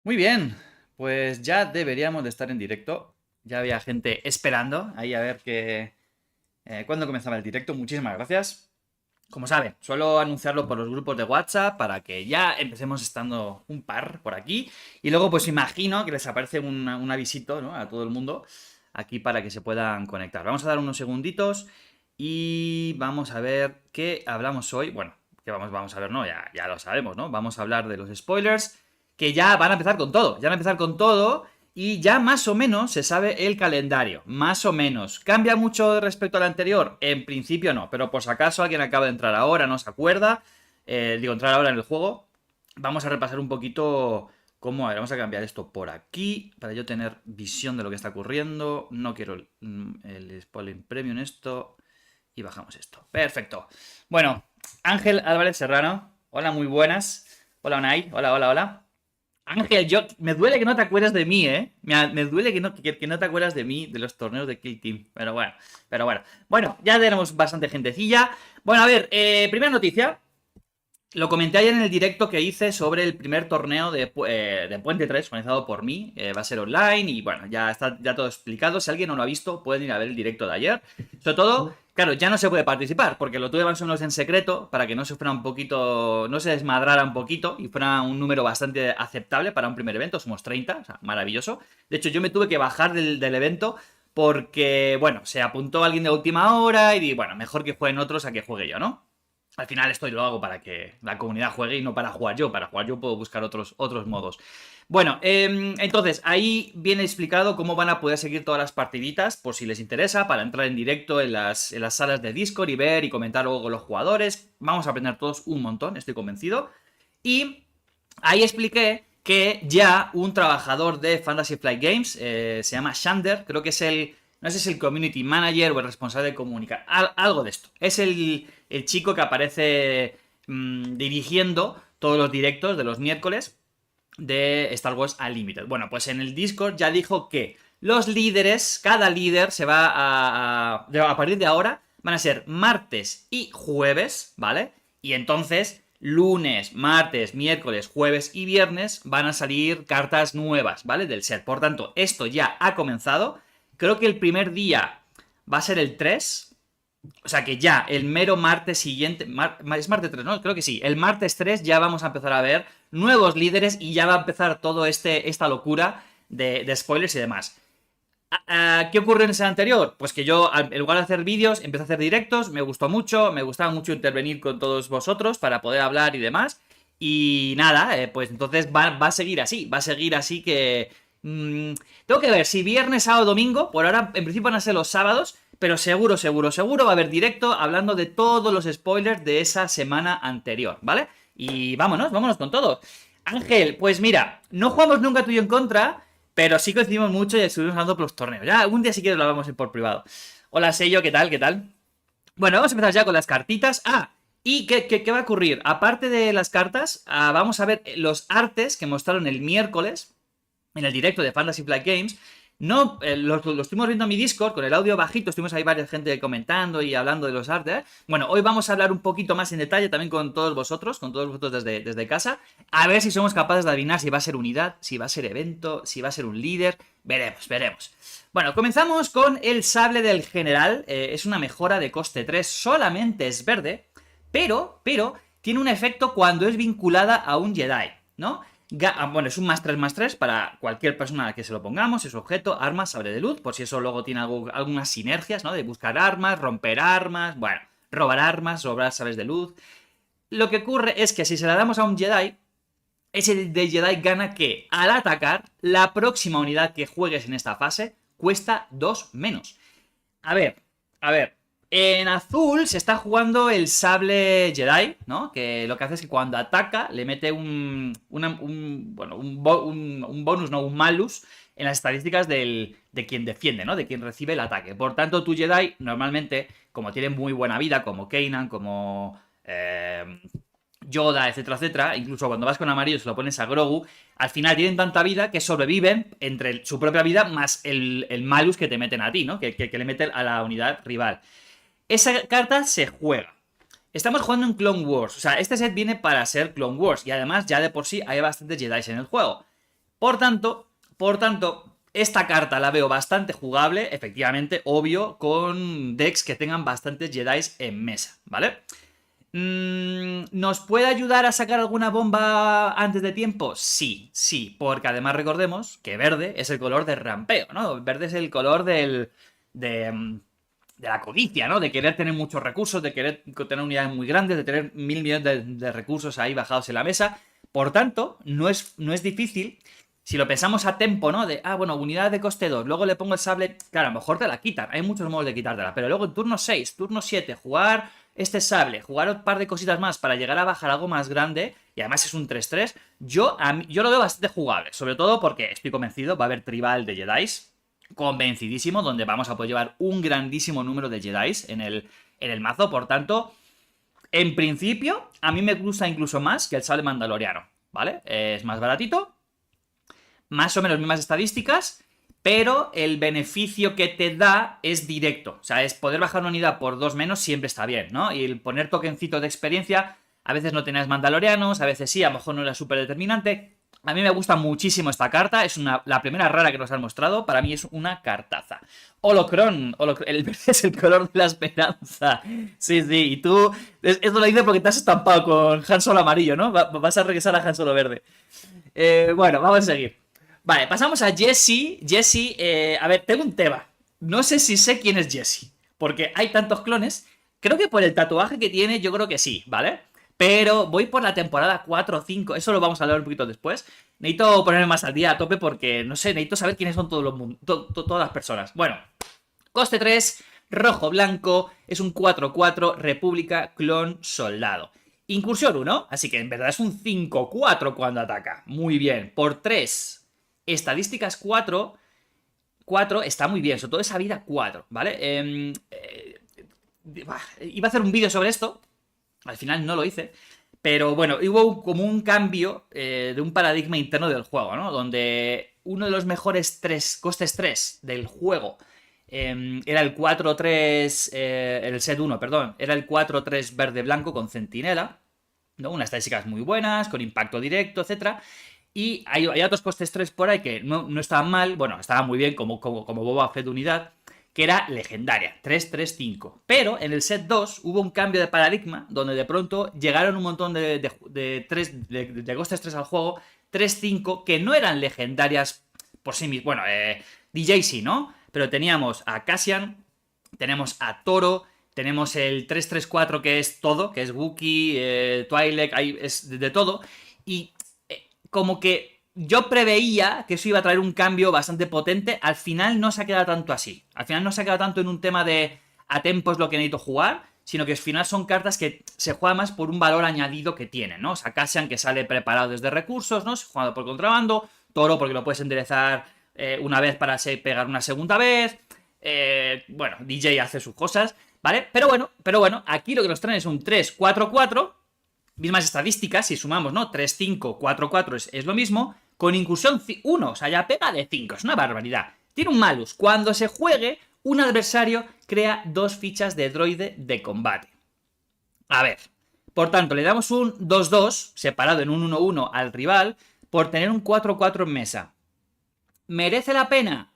Muy bien, pues ya deberíamos de estar en directo. Ya había gente esperando ahí a ver cuándo comenzaba el directo. Muchísimas gracias. Como saben, suelo anunciarlo por los grupos de WhatsApp para que ya empecemos estando un par por aquí. Y luego pues imagino que les aparece un avisito, ¿no? A todo el mundo aquí para que se puedan conectar. Vamos a dar unos segunditos y vamos a ver qué hablamos hoy. Bueno, que vamos a ver, no, ya lo sabemos, ¿no? Vamos a hablar de los spoilers que ya van a empezar con todo. Ya van a empezar con todo. Y ya más o menos se sabe el calendario, más o menos. ¿Cambia mucho respecto al anterior? En principio no, pero por si acaso alguien acaba de entrar ahora, no se acuerda, entrar ahora en el juego, vamos a repasar un poquito cómo... A ver, vamos a cambiar esto por aquí, para yo tener visión de lo que está ocurriendo. No quiero el spoiler premium esto, y bajamos esto. Perfecto. Bueno, Ángel Álvarez Serrano, hola, muy buenas. Hola, Unai, hola, hola, hola. Ángel, me duele que no te acuerdas de mí, ¿eh? Me duele que no te acuerdas de mí, de los torneos de Kill Team. Pero bueno, pero bueno. Bueno, ya tenemos bastante gentecilla. Bueno, a ver, primera noticia. Lo comenté ayer en el directo que hice sobre el primer torneo de Puente 3, organizado por mí. Va a ser online y bueno, ya está ya todo explicado. Si alguien no lo ha visto, pueden ir a ver el directo de ayer. Sobre todo, claro, ya no se puede participar, porque lo tuve más o menos en secreto, para que no se fuera un poquito, no se desmadrara un poquito y fuera un número bastante aceptable para un primer evento. Somos 30, o sea, maravilloso. De hecho, yo me tuve que bajar del evento porque, bueno, se apuntó alguien de última hora y di, bueno, mejor que jueguen otros a que juegue yo, ¿no? Al final esto lo hago para que la comunidad juegue y no para jugar yo. Para jugar yo puedo buscar otros modos. Bueno, entonces ahí viene explicado cómo van a poder seguir todas las partiditas, por si les interesa, para entrar en directo en las salas de Discord y ver y comentar luego con los jugadores. Vamos a aprender todos un montón, estoy convencido. Y ahí expliqué que ya un trabajador de Fantasy Flight Games, se llama Shander, creo que es no sé si es el community manager o el responsable de comunicar, algo de esto. Es el chico que aparece dirigiendo todos los directos de los miércoles de Star Wars Unlimited. Bueno, pues en el Discord ya dijo que los líderes, cada líder se va a partir de ahora, van a ser martes y jueves, ¿vale? Y entonces lunes, martes, miércoles, jueves y viernes van a salir cartas nuevas, ¿vale? Del set. Por tanto, esto ya ha comenzado. Creo que el primer día va a ser el 3. O sea que ya el mero martes siguiente, es martes 3, ¿no? Creo que sí. El martes 3 ya vamos a empezar a ver nuevos líderes y ya va a empezar todo esta locura de spoilers y demás. ¿Qué ocurre en ese anterior? Pues que yo, en lugar de hacer vídeos, empecé a hacer directos, me gustó mucho, me gustaba mucho intervenir con todos vosotros para poder hablar y demás. Y nada, pues entonces va a seguir así que... tengo que ver si viernes, sábado, domingo, por ahora en principio van a ser los sábados, pero seguro va a haber directo hablando de todos los spoilers de esa semana anterior, ¿vale? Y vámonos con todo. Ángel, pues mira, no jugamos nunca tú y yo en contra, pero sí coincidimos mucho y estuvimos hablando por los torneos. Ya, algún día si quieres lo hablamos por privado. Hola, Sello, ¿qué tal? ¿Qué tal? Bueno, vamos a empezar ya con las cartitas. ¿Y qué va a ocurrir? Aparte de las cartas, vamos a ver los artes que mostraron el miércoles en el directo de Fantasy Flight Games. No, lo estuvimos viendo en mi Discord con el audio bajito, estuvimos ahí varias gente comentando y hablando de los artes. Bueno, hoy vamos a hablar un poquito más en detalle también con todos vosotros desde casa, a ver si somos capaces de adivinar si va a ser unidad, si va a ser evento, si va a ser un líder. Veremos. Bueno, comenzamos con el sable del general. Es una mejora de coste 3, solamente es verde, pero tiene un efecto cuando es vinculada a un Jedi, ¿no? Bueno, es un +3/+3 para cualquier persona a la que se lo pongamos, es objeto, armas, sable de luz, por si eso luego tiene algunas sinergias, ¿no? De buscar armas, romper armas, bueno, robar armas, robar sables de luz. Lo que ocurre es que si se la damos a un Jedi, ese de Jedi gana que al atacar, la próxima unidad que juegues en esta fase cuesta 2 menos. A ver. En azul se está jugando el sable Jedi, ¿no? Que lo que hace es que cuando ataca le mete un bonus, no, un malus en las estadísticas de quien defiende, ¿no? De quien recibe el ataque. Por tanto, tu Jedi normalmente, como tiene muy buena vida, como Kanan, como Yoda, etcétera, etcétera, incluso cuando vas con amarillo se lo pones a Grogu, al final tienen tanta vida que sobreviven entre su propia vida más el malus que te meten a ti, ¿no? Que le meten a la unidad rival. Esa carta se juega. Estamos jugando en Clone Wars. O sea, este set viene para ser Clone Wars. Y además, ya de por sí hay bastantes Jedi en el juego. Por tanto, esta carta la veo bastante jugable, efectivamente, obvio, con decks que tengan bastantes Jedis en mesa, ¿vale? ¿Nos puede ayudar a sacar alguna bomba antes de tiempo? Sí, sí, porque además recordemos que verde es el color de rampeo, ¿no? Verde es el color de la codicia, ¿no? De querer tener muchos recursos, de querer tener unidades muy grandes, de tener 1000 millones de recursos ahí bajados en la mesa. Por tanto, no es difícil. Si lo pensamos a tempo, ¿no? De, bueno, unidad de coste 2, luego le pongo el sable. Claro, a lo mejor te la quitan. Hay muchos modos de quitártela. Pero luego en turno 6, turno 7, jugar este sable, jugar un par de cositas más para llegar a bajar algo más grande. Y además es un 3-3. Yo lo veo bastante jugable. Sobre todo porque estoy convencido, va a haber tribal de Jedis. Convencidísimo, donde vamos a poder llevar un grandísimo número de Jedis en el mazo. Por tanto, en principio, a mí me gusta incluso más que el sable mandaloriano. ¿Vale? Es más baratito. Más o menos mismas estadísticas, pero el beneficio que te da es directo. O sea, es poder bajar una unidad por 2 menos siempre está bien, ¿no? Y el poner tokencito de experiencia, a veces no tenías mandalorianos, a veces sí, a lo mejor no era súper determinante. A mí me gusta muchísimo esta carta, es la primera rara que nos han mostrado, para mí es una cartaza. Holocron, el verde es el color de la esperanza. Sí, sí, y tú, esto lo dices porque te has estampado con Han Solo amarillo, ¿no? Vas a regresar a Han Solo verde. Bueno, vamos a seguir. Vale, pasamos a Jesse. Jesse, a ver, tengo un tema. No sé si sé quién es Jesse, porque hay tantos clones. Creo que por el tatuaje que tiene, yo creo que sí, ¿vale? Pero voy por la temporada 4 o 5, eso lo vamos a hablar un poquito después. Necesito ponerme más al día a tope porque, no sé, necesito saber quiénes son todas las personas. Bueno, coste 3, rojo-blanco, es un 4-4, República, clon, soldado. Incursión 1, así que en verdad es un 5-4 cuando ataca. Muy bien, por 3. Estadísticas 4 está muy bien, sobre todo esa vida 4, ¿vale? Iba a hacer un vídeo sobre esto, al final no lo hice, pero bueno, hubo como un cambio de un paradigma interno del juego, ¿no? Donde uno de los mejores costes 3 del juego era el 4-3, el set 1, perdón, era el 4-3 verde-blanco con centinela, ¿no? Unas estadísticas muy buenas, con impacto directo, etcétera. Y hay otros costes 3 por ahí que no estaban mal, bueno, estaban muy bien como Boba Fett unidad, que era legendaria, 3-3-5. Pero en el set 2 hubo un cambio de paradigma, donde de pronto llegaron un montón de costes 3 al juego, 3-5, que no eran legendarias por sí mismas. Bueno, DJ sí, ¿no? Pero teníamos a Cassian, tenemos a Toro, tenemos el 3-3-4 que es todo, que es Wookiee, Twi'lek, es de todo, y como que yo preveía que eso iba a traer un cambio bastante potente, al final no se ha quedado tanto así. Al final no se ha quedado tanto en un tema de a tempo es lo que necesito jugar, sino que al final son cartas que se juegan más por un valor añadido que tienen, ¿no? O sea, Cassian que sale preparado desde recursos, ¿no? Jugado por contrabando, Toro porque lo puedes enderezar una vez para pegar una segunda vez, bueno, DJ hace sus cosas, ¿vale? Pero bueno, aquí lo que nos traen es un 3-4-4, mismas estadísticas, si sumamos, ¿no? 3-5, 4-4 es lo mismo, con incursión 1, o sea, ya pega de 5, es una barbaridad. Tiene un malus, cuando se juegue, un adversario crea 2 fichas de droide de combate. A ver, por tanto, le damos un 2-2, separado en un 1-1 al rival, por tener un 4-4 en mesa. ¿Merece la pena?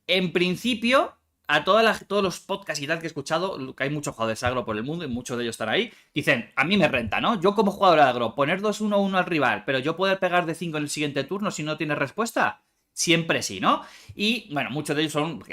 En principio, a todos los podcasts y tal que he escuchado, que hay muchos jugadores agro por el mundo y muchos de ellos están ahí, dicen, a mí me renta, ¿no? Yo como jugador agro, poner 2-1-1 al rival, pero yo poder pegar de 5 en el siguiente turno si no tienes respuesta, siempre sí, ¿no? Y, bueno, muchos de ellos son,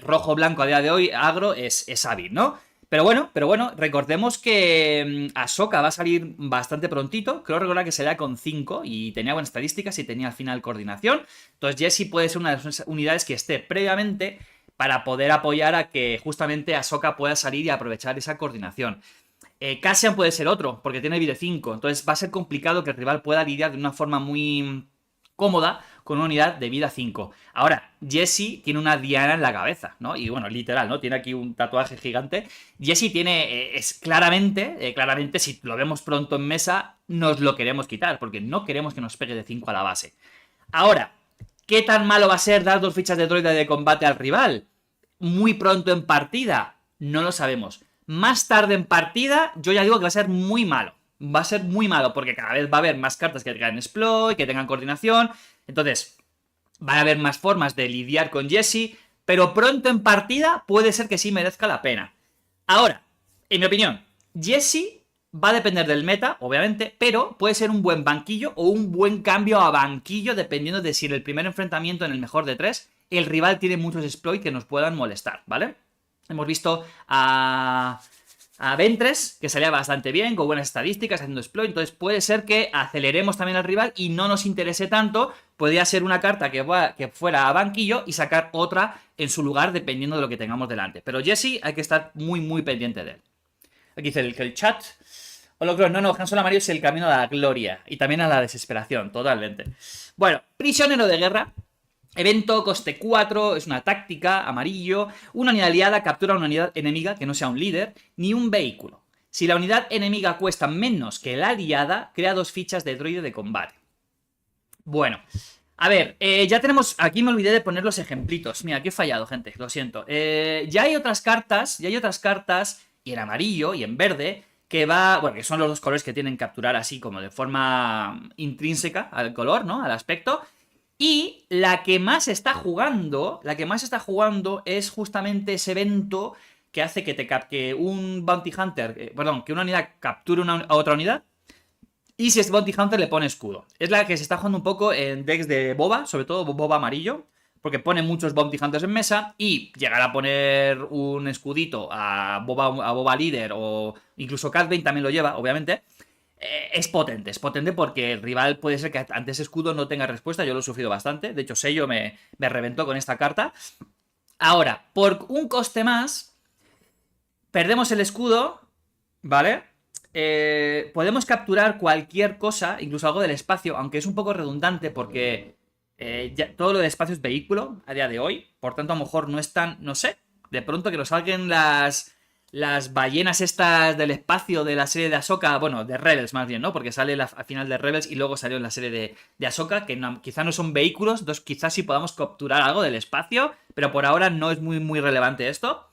rojo-blanco a día de hoy, agro es hábil, ¿no? Pero bueno, recordemos que Ahsoka va a salir bastante prontito. Creo recordar que sería con 5 y tenía buenas estadísticas y tenía al final coordinación. Entonces Jesse puede ser una de las unidades que esté previamente para poder apoyar a que justamente Ahsoka pueda salir y aprovechar esa coordinación. Cassian puede ser otro, porque tiene vida 5. Entonces va a ser complicado que el rival pueda lidiar de una forma muy cómoda con una unidad de vida 5. Ahora, Jesse tiene una diana en la cabeza, ¿no? Y bueno, literal, ¿no? Tiene aquí un tatuaje gigante. Jesse tiene, es claramente, si lo vemos pronto en mesa, nos lo queremos quitar, porque no queremos que nos pegue de 5 a la base. Ahora, ¿qué tan malo va a ser dar 2 fichas de droide de combate al rival? Muy pronto en partida, no lo sabemos. Más tarde en partida, yo ya digo que va a ser muy malo, va a ser muy malo, porque cada vez va a haber más cartas que tengan exploit, que tengan coordinación, entonces va a haber más formas de lidiar con Jesse, pero pronto en partida puede ser que sí merezca la pena. Ahora, en mi opinión, Jesse va a depender del meta, obviamente, pero puede ser un buen banquillo o un buen cambio a banquillo dependiendo de si en el primer enfrentamiento, en el mejor de 3, el rival tiene muchos exploits que nos puedan molestar, ¿vale? Hemos visto a Ventress, que salía bastante bien, con buenas estadísticas, haciendo exploit, entonces puede ser que aceleremos también al rival y no nos interese tanto, podría ser una carta que fuera a banquillo y sacar otra en su lugar dependiendo de lo que tengamos delante. Pero Jesse hay que estar muy pendiente de él. Aquí dice que el chat... Holocron, no, Han Solo amarillo es el camino a la gloria y también a la desesperación, totalmente. Bueno, prisionero de guerra. Evento, coste 4, es una táctica, amarillo. Una unidad aliada captura una unidad enemiga que no sea un líder, ni un vehículo. Si la unidad enemiga cuesta menos que la aliada, crea 2 fichas de droide de combate. Bueno, a ver, ya tenemos... Aquí me olvidé de poner los ejemplitos. Mira, aquí he fallado, gente, lo siento. Ya hay otras cartas, y en amarillo y en verde, que bueno, que son los 2 colores que tienen que capturar así como de forma intrínseca al color, ¿no? Al aspecto. Y la que más está jugando es justamente ese evento que hace que un Bounty Hunter, que una unidad capture a otra unidad, y si es Bounty Hunter le pone escudo. Es la que se está jugando un poco en decks de Boba, sobre todo Boba amarillo, porque pone muchos Bounty Hunters en mesa, y llegar a poner un escudito a Boba líder, o incluso Cat Bane también lo lleva, obviamente. Es potente porque el rival puede ser que ante ese escudo no tenga respuesta. Yo lo he sufrido bastante. De hecho, Sello me reventó con esta carta. Ahora, por un coste más, perdemos el escudo, ¿vale? Podemos capturar cualquier cosa, incluso algo del espacio, aunque es un poco redundante porque todo lo del espacio es vehículo a día de hoy. Por tanto, a lo mejor no es tan, no sé, de pronto que nos salgan las ballenas estas del espacio de la serie de Ahsoka, bueno, de Rebels más bien, ¿no? Porque sale al final de Rebels y luego salió en la serie de Ahsoka, que quizá no son vehículos, entonces quizás sí podamos capturar algo del espacio, pero por ahora no es muy relevante esto.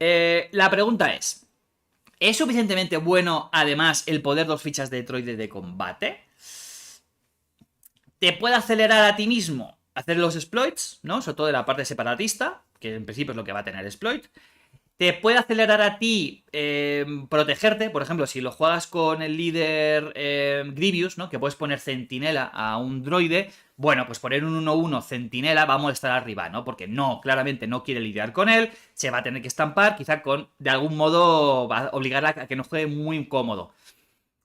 La pregunta ¿es suficientemente bueno, además, el poder 2 fichas de droide de combate? ¿Te puede acelerar a ti mismo hacer los exploits, ¿no? Sobre todo de la parte separatista, que en principio es lo que va a tener exploit. Te puede acelerar a ti protegerte, por ejemplo, si lo juegas con el líder Grievous, ¿no? Que puedes poner centinela a un droide. Bueno, pues poner un 1-1 centinela va a molestar arriba, ¿no? Porque claramente no quiere lidiar con él, se va a tener que estampar, quizá de algún modo va a obligarla a que no juegue muy incómodo.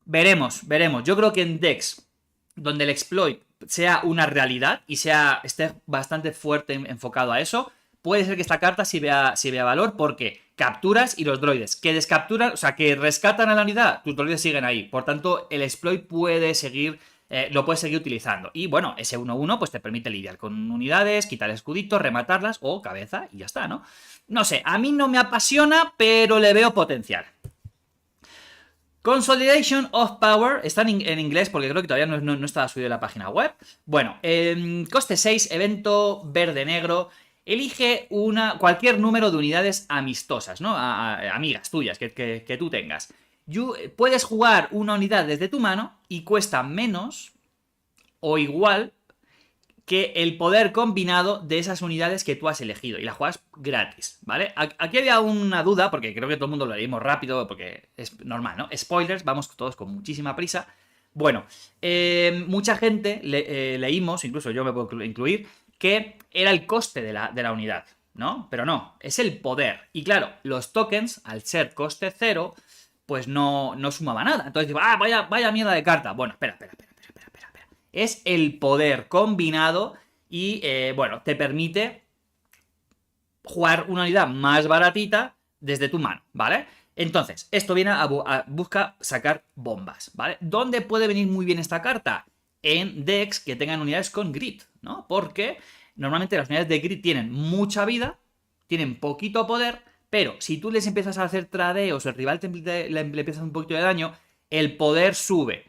Veremos. Yo creo que en decks donde el exploit sea una realidad y esté bastante fuerte enfocado a eso, puede ser que esta carta sí vea valor porque capturas y los droides que descapturan, o sea, que rescatan a la unidad, tus droides siguen ahí. Por tanto, el exploit lo puedes seguir utilizando. Y bueno, ese 1-1 pues te permite lidiar con unidades, quitar escuditos, rematarlas o cabeza y ya está, ¿no? No sé, a mí no me apasiona, pero le veo potencial. Consolidation of Power, está en inglés porque creo que todavía no estaba subido en la página web. Bueno, coste 6, evento verde-negro. Elige cualquier número de unidades amistosas, ¿no? Amigas tuyas que tú tengas. Puedes jugar una unidad desde tu mano y cuesta menos o igual que el poder combinado de esas unidades que tú has elegido. Y la juegas gratis, ¿vale? Aquí había una duda, porque creo que todo el mundo lo leímos rápido, porque es normal, ¿no? Spoilers, vamos todos con muchísima prisa. Bueno, mucha gente leímos, incluso yo me puedo incluir, que era el coste de la unidad, ¿no? Pero no, es el poder. Y claro, los tokens, al ser coste 0, pues no sumaba nada. Entonces digo, vaya mierda de carta. Bueno, espera. Es el poder combinado y, bueno, te permite jugar una unidad más baratita desde tu mano, ¿vale? Entonces, esto viene busca sacar bombas, ¿vale? ¿Dónde puede venir muy bien esta carta? En decks que tengan unidades con grid, ¿no? Porque normalmente las unidades de grid tienen mucha vida, tienen poquito poder, pero si tú les empiezas a hacer tradeos, el rival le empieza a hacer un poquito de daño, el poder sube.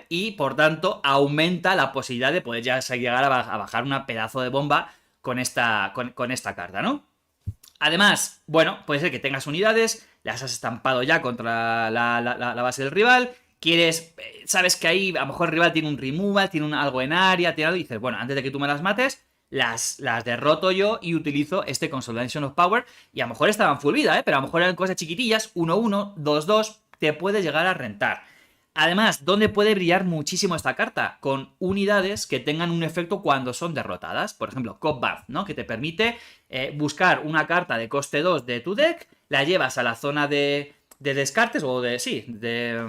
Y, por tanto, aumenta la posibilidad de poder llegar a bajar una pedazo de bomba con esta carta, ¿no? Además, bueno, puede ser que tengas unidades, las has estampado ya contra la base del rival, sabes que ahí a lo mejor el rival tiene un removal, tiene algo en área, tiene algo, y dices, bueno, antes de que tú me las mates, las derroto yo y utilizo este Consolidation of Power, y a lo mejor estaban full vida, pero a lo mejor eran cosas chiquitillas, 1-1, 2-2, te puede llegar a rentar. Además, ¿dónde puede brillar muchísimo esta carta? Con unidades que tengan un efecto cuando son derrotadas. Por ejemplo, Cop Bath, ¿no? Que te permite buscar una carta de coste 2 de tu deck, la llevas a la zona de descartes, o de, sí, de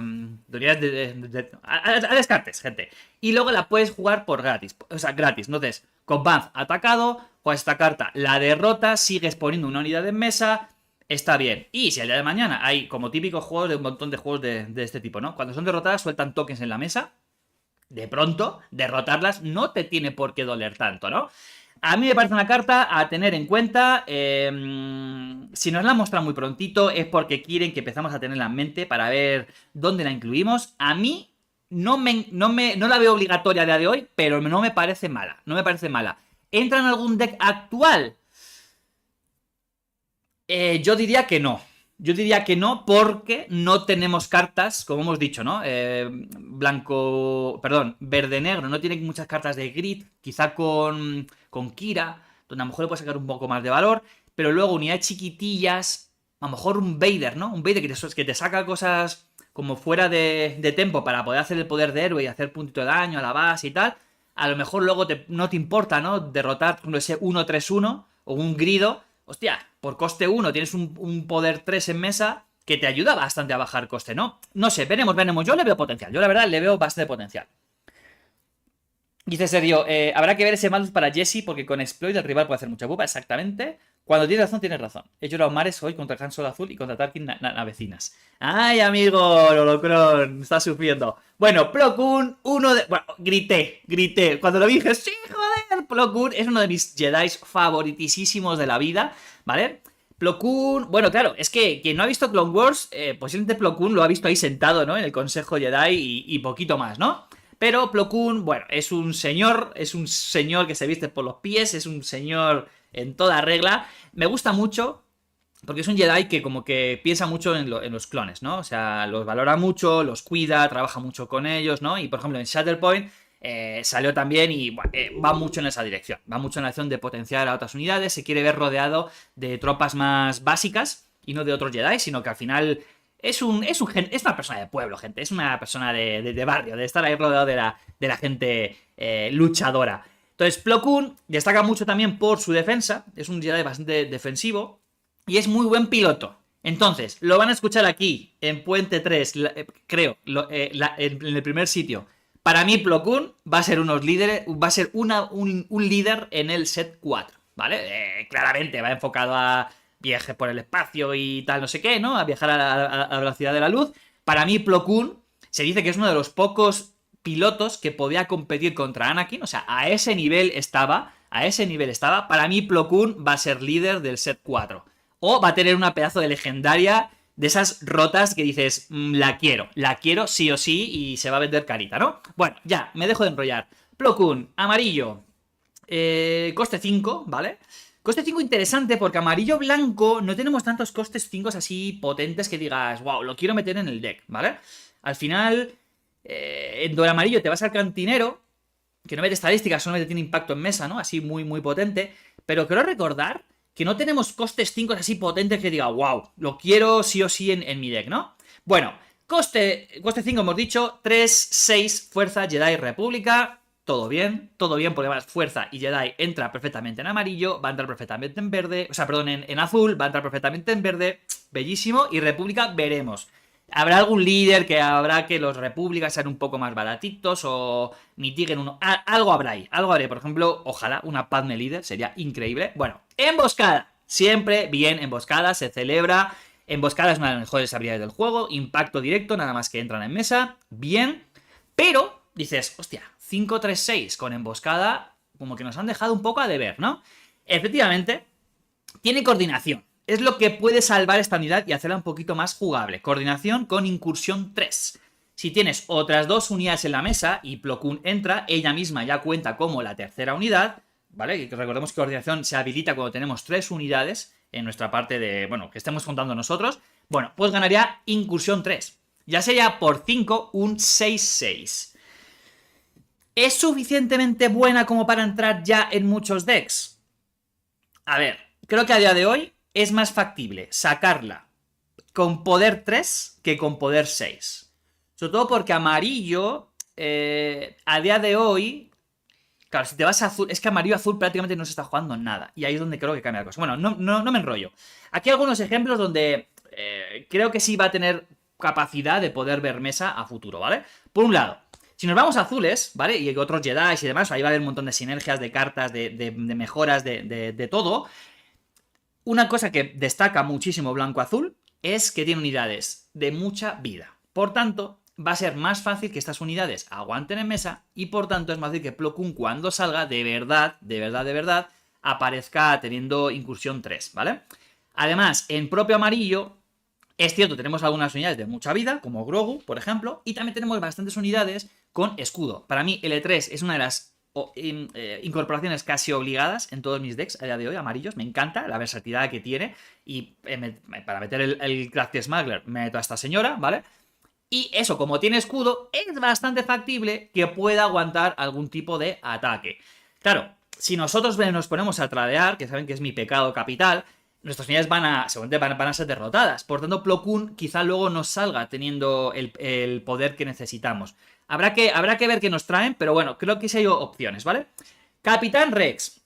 unidades a descartes, gente. Y luego la puedes jugar por gratis, o sea, gratis. Entonces, Cop Bath atacado, juegas esta carta, la derrotas, sigues poniendo una unidad en mesa, está bien. Y si al día de mañana hay como típicos juegos de un montón de juegos de este tipo, ¿no? Cuando son derrotadas sueltan tokens en la mesa. De pronto, derrotarlas no te tiene por qué doler tanto, ¿no? A mí me parece una carta a tener en cuenta. Si nos la muestran muy prontito es porque quieren que empezamos a tenerla en mente para ver dónde la incluimos. A mí no la veo obligatoria a día de hoy, pero no me parece mala. No me parece mala. ¿Entra en algún deck actual? Yo diría que no. Yo diría que no porque no tenemos cartas, como hemos dicho, ¿no? Verde-negro no tiene muchas cartas de grid, quizá con Kira, donde a lo mejor le puede sacar un poco más de valor, pero luego unidades chiquitillas, a lo mejor un Vader, ¿no? Un Vader que te saca cosas como fuera de tempo para poder hacer el poder de héroe y hacer puntito de daño a la base y tal. A lo mejor luego no te importa, ¿no? Derrotar ese 1-3-1 o un grido. Hostia, por coste 1 tienes un poder 3 en mesa que te ayuda bastante a bajar coste, ¿no? No sé, veremos. Yo le veo potencial. Yo la verdad le veo bastante potencial. Dice Sergio, habrá que ver ese malus para Jesse porque con Exploit el rival puede hacer mucha pupa, exactamente. Cuando tienes razón. He llorado mares hoy contra Han Solo Azul y contra Tarkin Navecinas. ¡Ay, amigo! Lolocron, está sufriendo. Bueno, Plo Koon, uno de... Bueno, grité. Cuando lo vi dije, ¡sí, joder! Plo Koon es uno de mis Jedi favoritísimos de la vida, ¿vale? Plo Koon... Bueno, claro, es que quien no ha visto Clone Wars, posiblemente Plo Koon lo ha visto ahí sentado, ¿no? En el Consejo Jedi y poquito más, ¿no? Pero Plo Koon, bueno, es un señor que se viste por los pies, es un señor en toda regla. Me gusta mucho porque es un Jedi que como que piensa mucho en los clones, ¿no? O sea, los valora mucho, los cuida, trabaja mucho con ellos, ¿no? Y por ejemplo en Shatterpoint salió también y bueno, va mucho en esa dirección. Va mucho en la dirección de potenciar a otras unidades, se quiere ver rodeado de tropas más básicas y no de otros Jedi, sino que al final... Es una persona de pueblo, gente. Es una persona de barrio, de estar ahí rodeado de la gente luchadora. Entonces, Plo Koon destaca mucho también por su defensa. Es un Jedi bastante defensivo. Y es muy buen piloto. Entonces, lo van a escuchar aquí, en Puente 3, creo, en el primer sitio. Para mí, Plo Koon va a ser un líder en el set 4, ¿vale? Claramente va enfocado a viaje por el espacio y tal, no sé qué, ¿no? A viajar a la velocidad de la luz. Para mí, Plo Koon se dice que es uno de los pocos pilotos que podía competir contra Anakin. O sea, a ese nivel estaba. Para mí, Plo Koon va a ser líder del set 4. O va a tener una pedazo de legendaria de esas rotas que dices, la quiero sí o sí y se va a vender carita, ¿no? Bueno, ya, me dejo de enrollar. Plo Koon, amarillo, coste 5, ¿vale? Coste 5 interesante porque amarillo-blanco no tenemos tantos costes 5 así potentes que digas, wow, lo quiero meter en el deck, ¿vale? Al final, en doble amarillo te vas al cantinero, que no mete estadísticas, solamente tiene impacto en mesa, ¿no? Así muy, muy potente. Pero quiero recordar que no tenemos costes 5 así potentes que diga, wow, lo quiero sí o sí en mi deck, ¿no? Bueno, coste 5 hemos dicho, 3, 6, fuerza, Jedi, República. Todo bien, porque además fuerza y Jedi entra perfectamente en amarillo, va a entrar perfectamente en verde, o sea, perdón, en azul, va a entrar perfectamente en verde, bellísimo, y República veremos. Habrá algún líder que habrá que los Repúblicas sean un poco más baratitos o mitiguen uno. Algo habrá ahí, por ejemplo, ojalá una Padme líder, sería increíble. Bueno, emboscada, siempre bien emboscada, se celebra. Emboscada es una de las mejores habilidades del juego, impacto directo, nada más que entran en mesa, bien, pero dices, hostia, 5-3-6 con emboscada, como que nos han dejado un poco a deber, ¿no? Efectivamente, tiene coordinación. Es lo que puede salvar esta unidad y hacerla un poquito más jugable. Coordinación con incursión 3. Si tienes otras dos unidades en la mesa y Plo Koon entra, ella misma ya cuenta como la tercera unidad, ¿vale? Y recordemos que coordinación se habilita cuando tenemos 3 unidades en nuestra parte de, bueno, que estemos contando nosotros. Bueno, pues ganaría incursión 3. Ya sería por 5 un 6-6. ¿Es suficientemente buena como para entrar ya en muchos decks? A ver, creo que a día de hoy es más factible sacarla con poder 3 que con poder 6. Sobre todo porque amarillo, a día de hoy, claro, si te vas a azul, es que amarillo-azul prácticamente no se está jugando nada. Y ahí es donde creo que cambia la cosa. Bueno, no me enrollo. Aquí hay algunos ejemplos donde creo que sí va a tener capacidad de poder ver mesa a futuro, ¿vale? Por un lado, si nos vamos a azules, ¿vale? Y otros Jedi y demás, ahí va a haber un montón de sinergias, de cartas, de mejoras, de todo. Una cosa que destaca muchísimo blanco-azul es que tiene unidades de mucha vida. Por tanto, va a ser más fácil que estas unidades aguanten en mesa y por tanto es más fácil que Plo Koon cuando salga de verdad, aparezca teniendo incursión 3, ¿vale? Además, en propio amarillo, es cierto, tenemos algunas unidades de mucha vida, como Grogu, por ejemplo, y también tenemos bastantes unidades con escudo. Para mí, L3 es una de las incorporaciones casi obligadas en todos mis decks a día de hoy, amarillos. Me encanta la versatilidad que tiene. Y para meter el Crafty Smuggler, meto a esta señora, ¿vale? Y eso, como tiene escudo, es bastante factible que pueda aguantar algún tipo de ataque. Claro, si nosotros nos ponemos a tradear, que saben que es mi pecado capital, nuestras unidades seguramente van a ser derrotadas. Por tanto, Plo Koon quizá luego nos salga teniendo el poder que necesitamos. Habrá que ver qué nos traen, pero bueno, creo que sí hay opciones, ¿vale? Capitán Rex.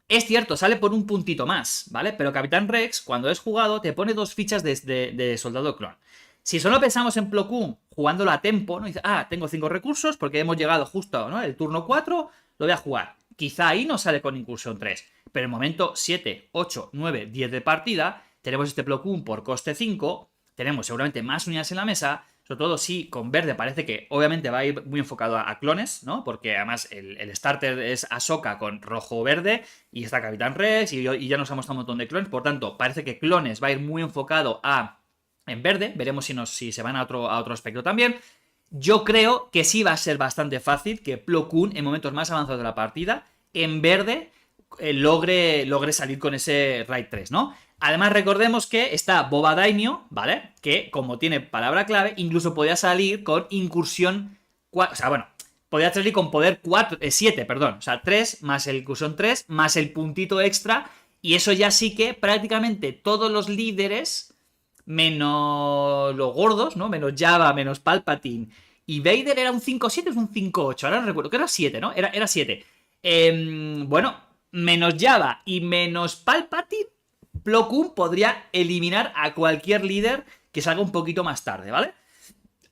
Es cierto, sale por un puntito más, ¿vale? Pero Capitán Rex, cuando es jugado, te pone 2 fichas de soldado clon. Si solo pensamos en Plo Koon jugándolo a tempo, ¿no? Dice, tengo 5 recursos porque hemos llegado justo, ¿no? El turno 4, lo voy a jugar. Quizá ahí no sale con incursión 3. Pero en el momento 7, 8, 9, 10 de partida, tenemos este Plo Koon por coste 5, tenemos seguramente más unidades en la mesa, sobre todo si con verde parece que obviamente va a ir muy enfocado a clones, ¿no? Porque además el starter es Ahsoka con rojo-verde y está Capitán Rex y ya nos ha mostrado un montón de clones, por tanto parece que clones va a ir muy enfocado en verde, veremos si se van a otro aspecto también. Yo creo que sí va a ser bastante fácil que Plo Koon en momentos más avanzados de la partida, en verde, logre salir con ese Raid 3, ¿no? Además, recordemos que está Boba Daimyo, ¿vale? Que, como tiene palabra clave, incluso podía salir con incursión 4. O sea, bueno, podía salir con poder 7, perdón. O sea, 3 más el incursión 3 más el puntito extra. Y eso ya sí que prácticamente todos los líderes, menos los gordos, ¿no? Menos Jabba, menos Palpatine. Y Vader era un 5-7 o es un 5-8. Ahora no recuerdo, que era 7, ¿no? Era 7. Bueno, menos Jabba y menos Palpatine, Plo Koon podría eliminar a cualquier líder que salga un poquito más tarde, ¿vale?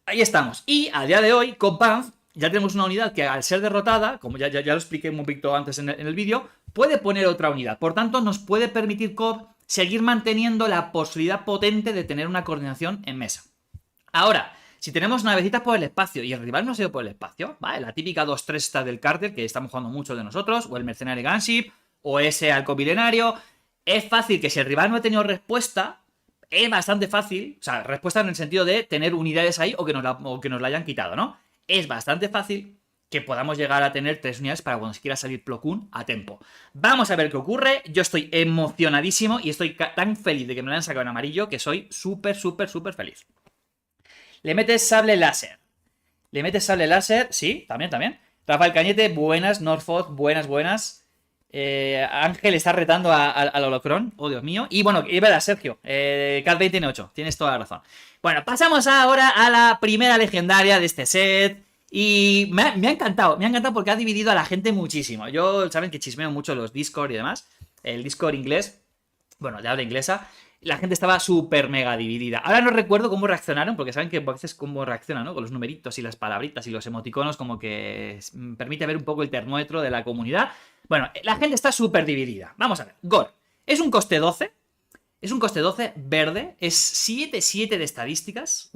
Ahí estamos. Y a día de hoy, con Banff, ya tenemos una unidad que al ser derrotada, como ya lo expliqué un poquito antes en el vídeo, puede poner otra unidad. Por tanto, nos puede permitir Cobb seguir manteniendo la posibilidad potente de tener una coordinación en mesa. Ahora, si tenemos navecitas por el espacio y el rival no se ido por el espacio, ¿vale? La típica 2-3 esta del Carter, que estamos jugando mucho de nosotros, o el Mercenary Gunship, o ese halcón milenario. Es fácil que si el rival no ha tenido respuesta, es bastante fácil, o sea, respuesta en el sentido de tener unidades ahí o que nos la hayan quitado, ¿no? Es bastante fácil que podamos llegar a tener 3 unidades para cuando se quiera salir Plo Koon a tiempo. Vamos a ver qué ocurre. Yo estoy emocionadísimo y estoy tan feliz de que me lo hayan sacado en amarillo que soy súper feliz. Le metes sable láser. Sí, también. Rafael Cañete, buenas. Norfolk, buenas. Ángel está retando al Holocron. Oh, Dios mío. Y bueno, iba a Sergio. Cat20 tiene 8. Tienes toda la razón. Bueno, pasamos ahora a la primera legendaria de este set. Y me ha encantado. Me ha encantado porque ha dividido a la gente muchísimo. Yo, saben que chismeo mucho los Discord y demás. El Discord inglés. Bueno, de habla inglesa. La gente estaba súper mega dividida. Ahora no recuerdo cómo reaccionaron, porque saben que a veces cómo reaccionan, ¿no? Con los numeritos y las palabritas y los emoticonos, como que permite ver un poco el termómetro de la comunidad. Bueno, la gente está súper dividida. Vamos a ver. Gore. Es un coste 12. Es un coste 12 verde. Es 7-7 de estadísticas.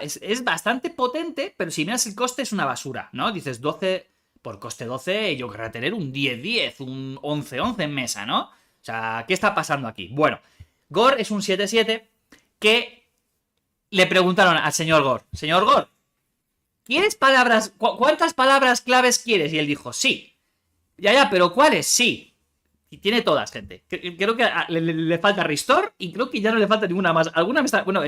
Es bastante potente, pero si miras el coste es una basura, ¿no? Dices 12 por coste 12, yo querría tener un 10-10, un 11-11 en mesa, ¿no? O sea, ¿qué está pasando aquí? Bueno, Gore es un 7-7 que le preguntaron al señor Gore, señor Gore, ¿quieres palabras? ¿Cuántas palabras claves quieres? Y él dijo, sí. Ya, pero ¿cuáles? Sí. Y tiene todas, gente. Creo que le falta Restore y creo que ya no le falta ninguna más. Alguna me está... Bueno,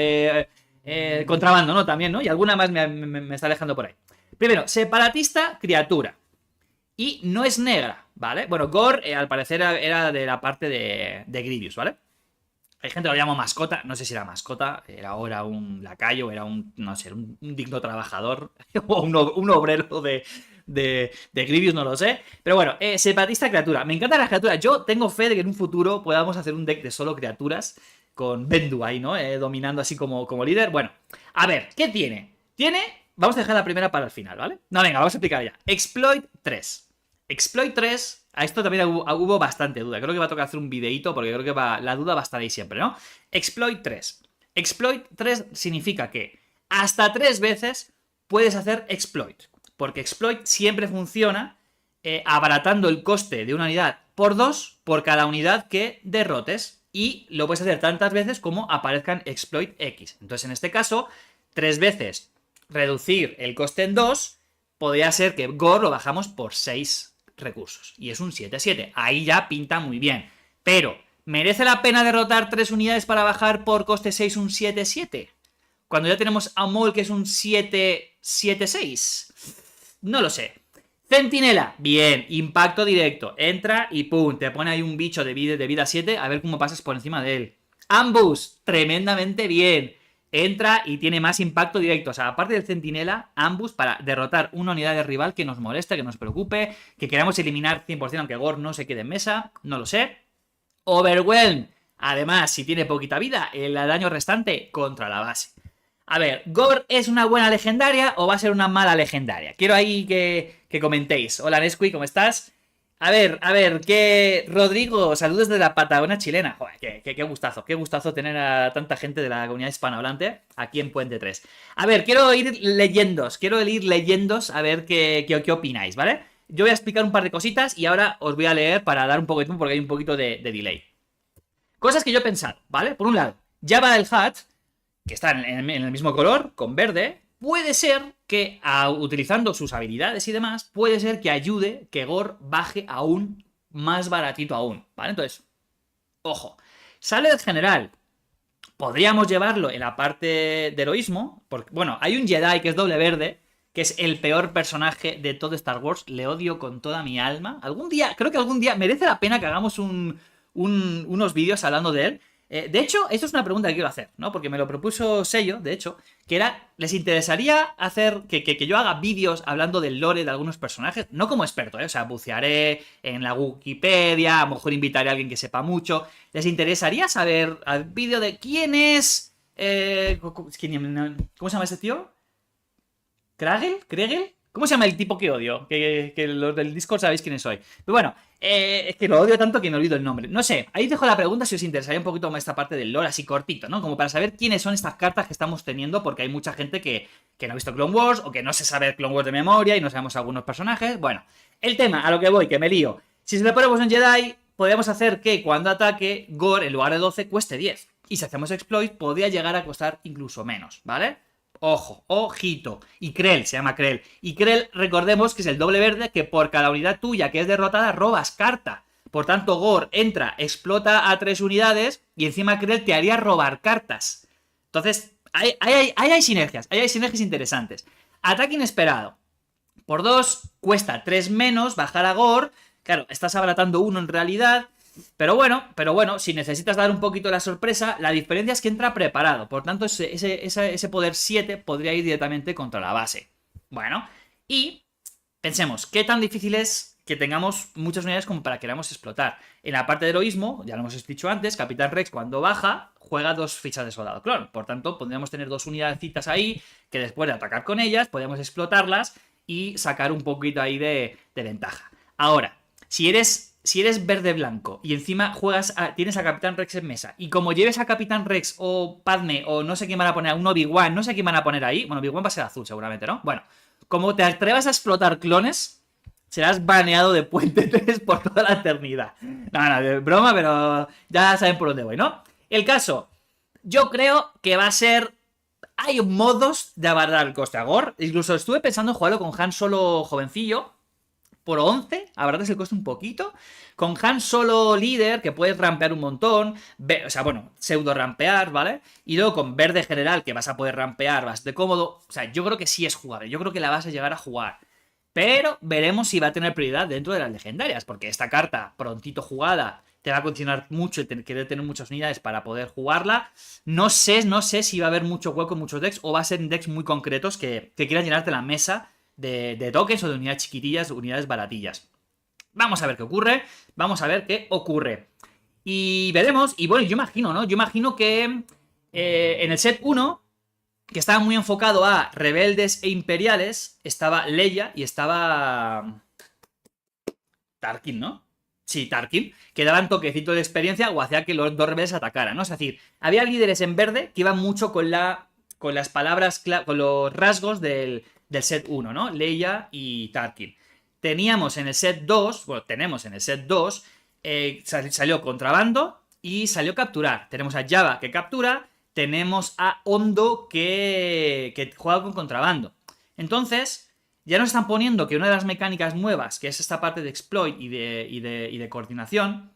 contrabando, ¿no? También, ¿no? Y alguna más me está dejando por ahí. Primero, separatista, criatura. Y no es negra, ¿vale? Bueno, Gore, al parecer, era de la parte de Grievous, ¿vale? Hay gente que lo llama mascota, no sé si era mascota, era ahora un lacayo, era un, no sé, un digno trabajador, o un obrero de Grievous, no lo sé. Pero bueno, separatista criatura. Me encantan las criaturas. Yo tengo fe de que en un futuro podamos hacer un deck de solo criaturas con Bendu ahí, ¿no? Dominando así como líder. Bueno, a ver, ¿qué tiene? Tiene... Vamos a dejar la primera para el final, ¿vale? No, venga, vamos a explicar ya. Exploit 3. Exploit 3, a esto también hubo bastante duda. Creo que va a tocar hacer un videíto porque creo que la duda va a estar ahí siempre, ¿no? Exploit 3. Exploit 3 significa que hasta 3 veces puedes hacer exploit. Porque exploit siempre funciona abaratando el coste de una unidad por 2 por cada unidad que derrotes. Y lo puedes hacer tantas veces como aparezcan exploit X. Entonces, en este caso, 3 veces reducir el coste en 2, podría ser que Gore lo bajamos por 6 recursos. Y es un 7-7. Ahí ya pinta muy bien. Pero, ¿merece la pena derrotar 3 unidades para bajar por coste 6 un 7-7? Cuando ya tenemos a Maul que es un 7-7-6. No lo sé. Centinela, bien, impacto directo. Entra y pum, te pone ahí un bicho de vida 7, a ver cómo pasas por encima de él. Ambush, tremendamente bien. Entra y tiene más impacto directo. O sea, aparte del centinela, Ambush para derrotar una unidad de rival que nos moleste, que nos preocupe, que queramos eliminar 100%, aunque Gore no se quede en mesa, no lo sé. Overwhelm, además, si tiene poquita vida, el daño restante contra la base. A ver, ¿Gore es una buena legendaria o va a ser una mala legendaria? Quiero ahí que comentéis. Hola Nesqui, ¿cómo estás? A ver, que Rodrigo, saludos de la Patagonia chilena. Joder, qué gustazo tener a tanta gente de la comunidad hispanohablante aquí en Puente 3. A ver, quiero ir leyendo a ver qué opináis, ¿vale? Yo voy a explicar un par de cositas y ahora os voy a leer para dar un poco de tiempo porque hay un poquito de delay. Cosas que yo he pensado, ¿vale? Por un lado, Jabba el Hutt, que está en el mismo color, con verde, puede ser que, utilizando sus habilidades y demás, puede ser que ayude que Gore baje aún más baratito aún, ¿vale? Entonces, ojo. Sale del general. Podríamos llevarlo en la parte de heroísmo, porque, bueno, hay un Jedi que es doble verde, que es el peor personaje de todo Star Wars, le odio con toda mi alma. Creo que algún día merece la pena que hagamos unos vídeos hablando de él. De hecho, esto es una pregunta que quiero hacer, ¿no? Porque me lo propuso Sello, de hecho, que era, ¿les interesaría hacer que yo haga vídeos hablando del lore de algunos personajes? No como experto, ¿eh? O sea, bucearé en la Wikipedia, a lo mejor invitaré a alguien que sepa mucho. ¿Les interesaría saber al vídeo de quién es... ¿cómo se llama ese tío? ¿Kregel? ¿Cómo se llama el tipo que odio? Que los del Discord sabéis quién soy. Pero bueno, es que lo odio tanto que me olvido el nombre. No sé, ahí dejo la pregunta si os interesaría un poquito más esta parte del lore así cortito, ¿no? Como para saber quiénes son estas cartas que estamos teniendo, porque hay mucha gente que no ha visto Clone Wars o que no se sabe Clone Wars de memoria y no sabemos algunos personajes. Bueno, el tema, a lo que voy, que me lío. Si se le ponemos un Jedi, podríamos hacer que cuando ataque, Gore en lugar de 12 cueste 10. Y si hacemos exploit, podría llegar a costar incluso menos, ¿vale? Ojo, ojito. Y Krell, se llama Krell. Y Krell, recordemos que es el doble verde que por cada unidad tuya que es derrotada robas carta. Por tanto, Gore entra, explota a 3 unidades y encima Krell te haría robar cartas. Entonces, ahí hay sinergias. Ahí hay sinergias interesantes. Ataque inesperado. Por 2 cuesta 3 menos bajar a Gore. Claro, estás abaratando 1 en realidad. Pero bueno, si necesitas dar un poquito la sorpresa, la diferencia es que entra preparado. Por tanto, ese poder 7 podría ir directamente contra la base. Bueno, y pensemos, ¿qué tan difícil es que tengamos muchas unidades como para que queramos explotar? En la parte de heroísmo, ya lo hemos dicho antes, Capitán Rex cuando baja, juega 2 fichas de soldado clon. Por tanto, podríamos tener 2 unidades ahí, que después de atacar con ellas, podemos explotarlas y sacar un poquito ahí de ventaja. Ahora, si eres verde-blanco y encima tienes a Capitán Rex en mesa, y como lleves a Capitán Rex o Padme o no sé quién van a poner, a un Obi-Wan, no sé quién van a poner ahí, bueno, Obi-Wan va a ser azul seguramente, ¿no? Bueno, como te atrevas a explotar clones, serás baneado de Puente 3 por toda la eternidad. No, de broma, pero ya saben por dónde voy, ¿no? El caso, yo creo que va a ser... Hay modos de abaratar el coste a Gore, incluso estuve pensando en jugarlo con Han Solo jovencillo, por 11, abaratas el coste un poquito. Con Han Solo líder, que puedes rampear un montón, o sea, bueno, pseudo rampear, ¿vale? Y luego con verde general, que vas a poder rampear bastante cómodo. O sea, yo creo que sí es jugable, yo creo que la vas a llegar a jugar. Pero veremos si va a tener prioridad dentro de las legendarias, porque esta carta, prontito jugada, te va a condicionar mucho el querer tener muchas unidades para poder jugarla. No sé si va a haber mucho hueco en muchos decks o va a ser en decks muy concretos que quieran llenarte la mesa de tokens o de unidades chiquitillas, unidades baratillas. Vamos a ver qué ocurre, vamos a ver qué ocurre. Y veremos, y bueno, yo imagino, ¿no? Yo imagino que en el set 1, que estaba muy enfocado a rebeldes e imperiales, estaba Leia y estaba Tarkin, ¿no? Sí, Tarkin, que daban toquecito de experiencia o hacía que los dos rebeldes atacaran, ¿no? Es decir, había líderes en verde que iban mucho con las palabras, con los rasgos del set 1, ¿no? Leia y Tarkin. Teníamos en el set 2, bueno, tenemos en el set 2, salió Contrabando y salió Capturar. Tenemos a Java que captura, tenemos a Hondo que juega con Contrabando. Entonces, ya nos están poniendo que una de las mecánicas nuevas, que es esta parte de exploit y de coordinación,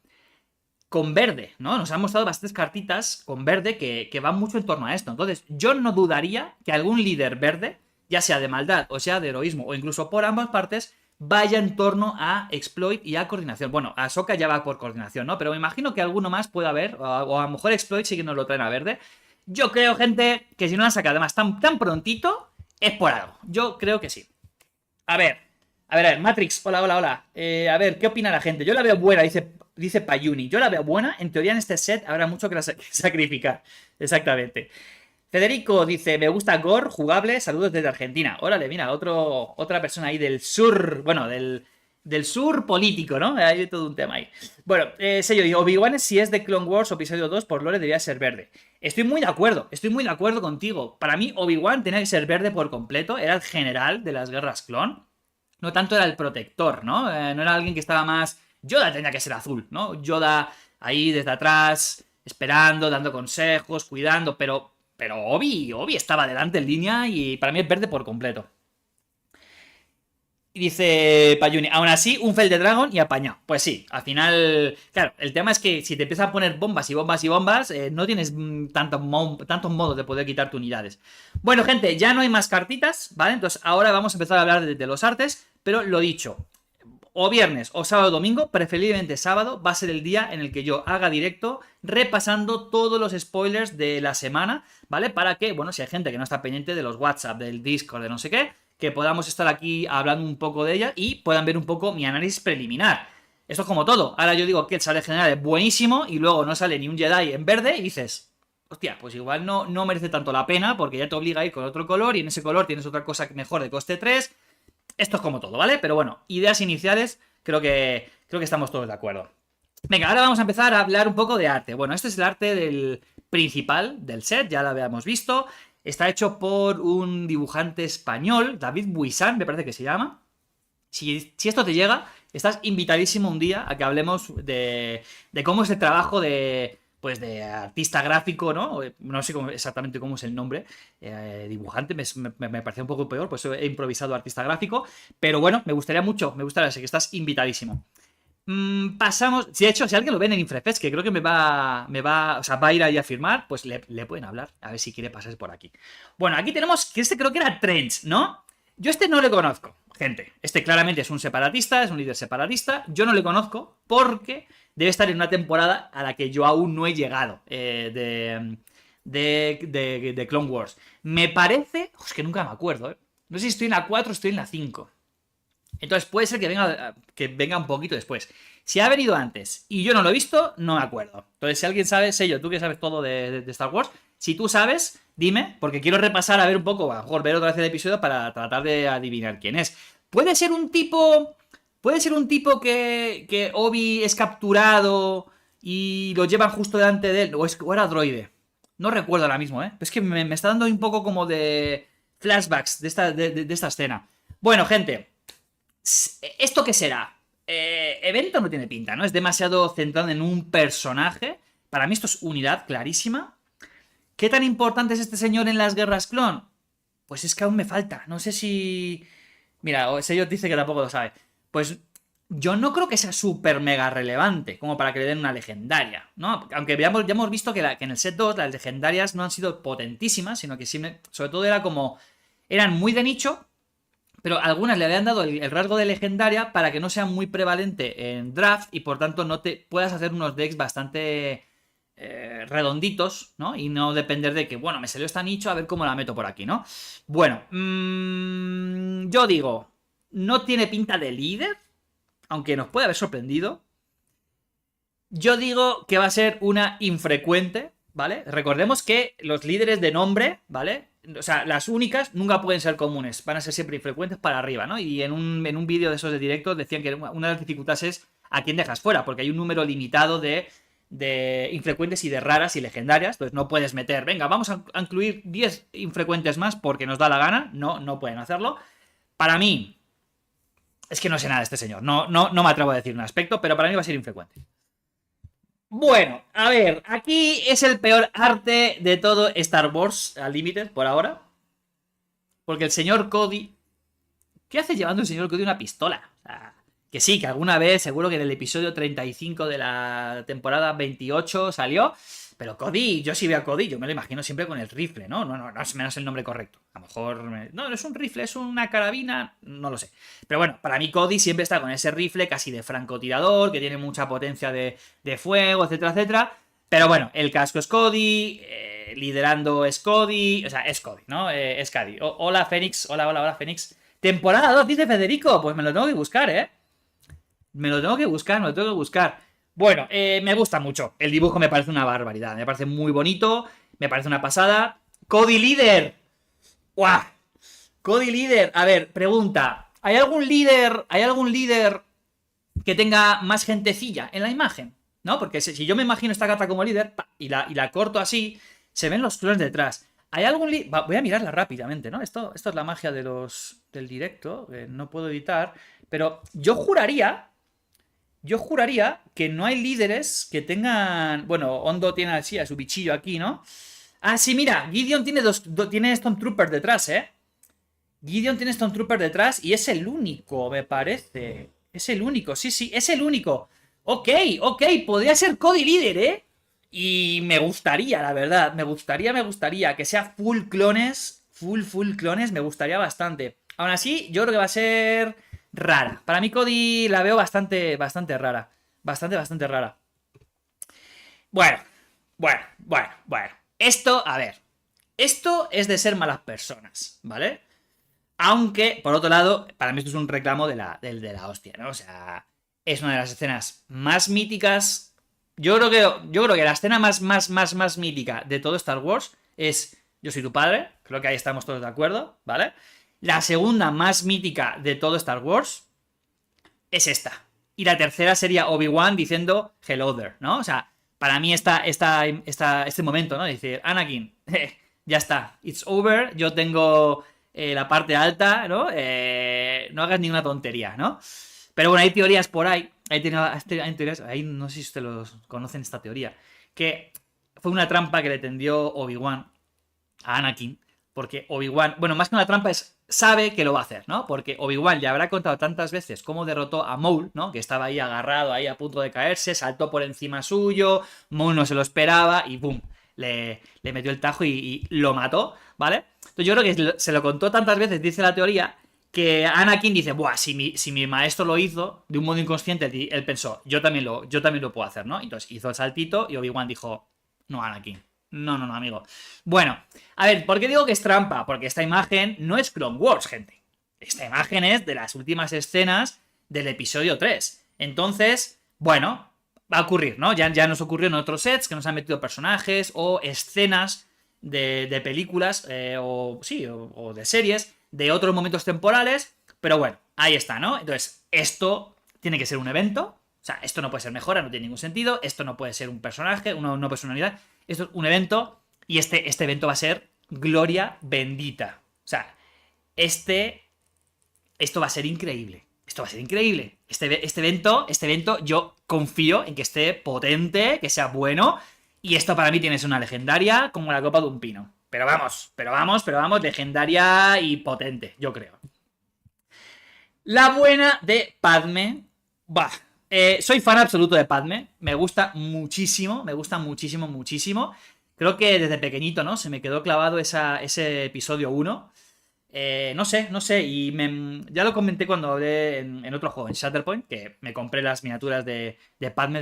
con verde, ¿no? Nos han mostrado bastantes cartitas con verde que van mucho en torno a esto. Entonces, yo no dudaría que algún líder verde, ya sea de maldad o sea de heroísmo, o incluso por ambas partes, vaya en torno a exploit y a coordinación. Bueno, Ahsoka ya va por coordinación, ¿no? Pero me imagino que alguno más puede haber, o a lo mejor exploit sí que nos lo traen a verde. Yo creo, gente, que si no la han sacado además tan prontito, es por algo. Yo creo que sí. A ver, Matrix, hola. A ver, ¿qué opina la gente? Yo la veo buena, dice Payuni. Yo la veo buena, en teoría en este set habrá mucho que sacrificar. Exactamente. Federico dice, me gusta Gore, jugable, saludos desde Argentina. Órale, mira, otra persona ahí del sur, bueno, del sur político, ¿no? Hay todo un tema ahí. Bueno, Sello digo, Obi-Wan si es de Clone Wars episodio 2 por lore debería ser verde. Estoy muy de acuerdo contigo. Para mí Obi-Wan tenía que ser verde por completo, era el general de las guerras clon. No tanto era el protector, ¿no? No era alguien que estaba más... Yoda tenía que ser azul, ¿no? Yoda ahí desde atrás, esperando, dando consejos, cuidando, pero Obi estaba delante en línea y para mí es verde por completo. Y dice Payuni, aún así, un Fel de Dragon y apañado. Pues sí, al final, claro, el tema es que si te empiezan a poner bombas y bombas y bombas, no tienes tantos modos de poder quitarte unidades. Bueno, gente, ya no hay más cartitas, ¿vale? Entonces ahora vamos a empezar a hablar de los artes, pero lo dicho, o viernes o sábado o domingo, preferiblemente sábado, va a ser el día en el que yo haga directo repasando todos los spoilers de la semana, ¿vale? Para que, bueno, si hay gente que no está pendiente de los WhatsApp, del Discord, de no sé qué, que podamos estar aquí hablando un poco de ella y puedan ver un poco mi análisis preliminar. Esto es como todo. Ahora yo digo que el sale general es buenísimo y luego no sale ni un Jedi en verde y dices, hostia, pues igual no merece tanto la pena porque ya te obliga a ir con otro color y en ese color tienes otra cosa mejor de coste 3. Esto es como todo, ¿vale? Pero bueno, ideas iniciales, creo que estamos todos de acuerdo. Venga, ahora vamos a empezar a hablar un poco de arte. Bueno, este es el arte del principal del set, ya lo habíamos visto. Está hecho por un dibujante español, David Buisan, me parece que se llama. Si esto te llega, estás invitadísimo un día a que hablemos de cómo es el trabajo de artista gráfico, ¿no? No sé exactamente cómo es el nombre, dibujante, me parecía un poco peor, pues he improvisado artista gráfico, pero bueno, me gustaría, sé que estás invitadísimo. Pasamos, de hecho, si alguien lo ve en Infrefest, que creo que va a ir ahí a firmar, pues le pueden hablar, a ver si quiere pasar por aquí. Bueno, aquí tenemos que este creo que era Trench, ¿no? Yo este no le conozco, gente. Este claramente es un separatista, es un líder separatista. Yo no le conozco porque debe estar en una temporada a la que yo aún no he llegado de Clone Wars. Me parece... Es que nunca me acuerdo, ¿eh? No sé si estoy en la 4 o estoy en la 5. Entonces puede ser que venga un poquito después. Si ha venido antes y yo no lo he visto, no me acuerdo. Entonces, si alguien sabe, sé yo, tú que sabes todo de Star Wars, si tú sabes, dime, porque quiero repasar a ver un poco, a lo mejor ver otra vez el episodio para tratar de adivinar quién es. Puede ser un tipo. Puede ser un tipo que Obi es capturado y lo llevan justo delante de él. O era droide. No recuerdo ahora mismo, ¿eh? Es que me está dando un poco como de flashbacks de esta escena. Bueno, gente. ¿Esto qué será? Evento no tiene pinta, ¿no? Es demasiado centrado en un personaje. Para mí esto es unidad clarísima. ¿Qué tan importante es este señor en las guerras clon? Pues es que aún me falta. No sé si... Mira, Sello dice que tampoco lo sabe. pues yo no creo que sea súper mega relevante como para que le den una legendaria, ¿no? Aunque ya hemos visto que en el set 2 las legendarias no han sido potentísimas, sino que sobre todo era como... Eran muy de nicho, pero algunas le habían dado el rasgo de legendaria para que no sea muy prevalente en draft y por tanto no te puedas hacer unos decks bastante redonditos, ¿no? Y no depender de que, bueno, me salió esta nicho, a ver cómo la meto por aquí, ¿no? Bueno, yo digo, no tiene pinta de líder, aunque nos puede haber sorprendido. Yo digo que va a ser una infrecuente, ¿vale? Recordemos que los líderes de nombre, ¿vale? O sea, las únicas nunca pueden ser comunes, van a ser siempre infrecuentes para arriba, ¿no? Y en un vídeo de esos de directo decían que una de las dificultades es a quién dejas fuera, porque hay un número limitado de infrecuentes y de raras y legendarias, entonces no puedes meter, venga, vamos a incluir 10 infrecuentes más porque nos da la gana, no pueden hacerlo. Para mí, es que no sé nada de este señor, no me atrevo a decir un aspecto, pero para mí va a ser infrecuente. Bueno, a ver, aquí es el peor arte de todo Star Wars Unlimited por ahora. Porque el señor Cody... ¿Qué hace llevando el señor Cody una pistola? O sea, que sí, que alguna vez, seguro que en el episodio 35 de la temporada 28 salió. Pero Cody, yo sí veo a Cody, yo me lo imagino siempre con el rifle, ¿no? No es menos el nombre correcto. A lo mejor... No es un rifle, es una carabina, no lo sé. Pero bueno, para mí Cody siempre está con ese rifle casi de francotirador, que tiene mucha potencia de fuego, etcétera, etcétera. Pero bueno, el casco es Cody, liderando es Cody, o sea, es Cody, ¿no? Es Cody. Hola, Fénix, hola, Fénix. Temporada 2, dice Federico, pues me lo tengo que buscar, ¿eh? Me lo tengo que buscar. Bueno, me gusta mucho. El dibujo me parece una barbaridad. Me parece muy bonito. Me parece una pasada. Cody líder. ¡Guau! Cody líder. A ver, pregunta. ¿Hay algún líder que tenga más gentecilla en la imagen? ¿No? Porque si yo me imagino esta carta como líder y la corto así, se ven los clones detrás. ¿Hay algún líder? Voy a mirarla rápidamente, ¿no? Esto es la magia del directo. No puedo editar. Pero yo juraría que no hay líderes que tengan... Bueno, Hondo tiene así a su bichillo aquí, ¿no? Ah, sí, mira, Gideon tiene Stormtrooper detrás, ¿eh? Gideon tiene Stormtrooper detrás y es el único, me parece. Es el único, sí, es el único. Ok, podría ser Cody líder, ¿eh? Y me gustaría, la verdad, me gustaría que sea full clones, full clones, me gustaría bastante. Aún así, yo creo que va a ser rara. Para mí Cody la veo bastante rara. Bastante rara. Bueno. Esto, a ver. Esto es de ser malas personas, ¿vale? Aunque, por otro lado, para mí esto es un reclamo de la hostia, ¿no? O sea, es una de las escenas más míticas. Yo creo que la escena más mítica de todo Star Wars es Yo soy tu padre. Creo que ahí estamos todos de acuerdo, ¿vale? La segunda más mítica de todo Star Wars es esta. Y la tercera sería Obi-Wan diciendo Hello there, ¿no? O sea, para mí este momento, ¿no? Decir, Anakin, ya está, it's over, yo tengo la parte alta, ¿no? No hagas ninguna tontería, ¿no? Pero bueno, hay teorías por ahí, hay teorías, ahí no sé si ustedes los conocen esta teoría, que fue una trampa que le tendió Obi-Wan a Anakin, porque Obi-Wan, bueno, más que una trampa sabe que lo va a hacer, ¿no? Porque Obi-Wan ya habrá contado tantas veces cómo derrotó a Maul, ¿no? Que estaba ahí agarrado, ahí a punto de caerse, saltó por encima suyo, Maul no se lo esperaba y ¡boom! Le metió el tajo y lo mató, ¿vale? Entonces yo creo que se lo contó tantas veces, dice la teoría, que Anakin dice, buah, si mi maestro lo hizo de un modo inconsciente, él pensó, yo también lo puedo hacer, ¿no? Entonces hizo el saltito y Obi-Wan dijo, no, Anakin. No, amigo. Bueno, a ver, ¿por qué digo que es trampa? Porque esta imagen no es Clone Wars, gente. Esta imagen es de las últimas escenas del episodio 3. Entonces, bueno, va a ocurrir, ¿no? Ya nos ocurrió en otros sets que nos han metido personajes o escenas de películas o de series de otros momentos temporales. Pero bueno, ahí está, ¿no? Entonces, esto tiene que ser un evento. O sea, esto no puede ser mejora, no tiene ningún sentido. Esto no puede ser un personaje, una personalidad. Esto es un evento y este evento va a ser gloria bendita. O sea, esto va a ser increíble. Esto va a ser increíble. Este evento yo confío en que esté potente, que sea bueno. Y esto para mí tiene que ser una legendaria como la copa de un pino. Pero vamos, legendaria y potente, yo creo. La buena de Padme. Bah. Soy fan absoluto de Padme. Me gusta muchísimo. Me gusta muchísimo, muchísimo. Creo que desde pequeñito, ¿no? Se me quedó clavado ese episodio uno. No sé, no sé. Y ya lo comenté cuando hablé en otro juego, en Shatterpoint, que me compré las miniaturas de Padme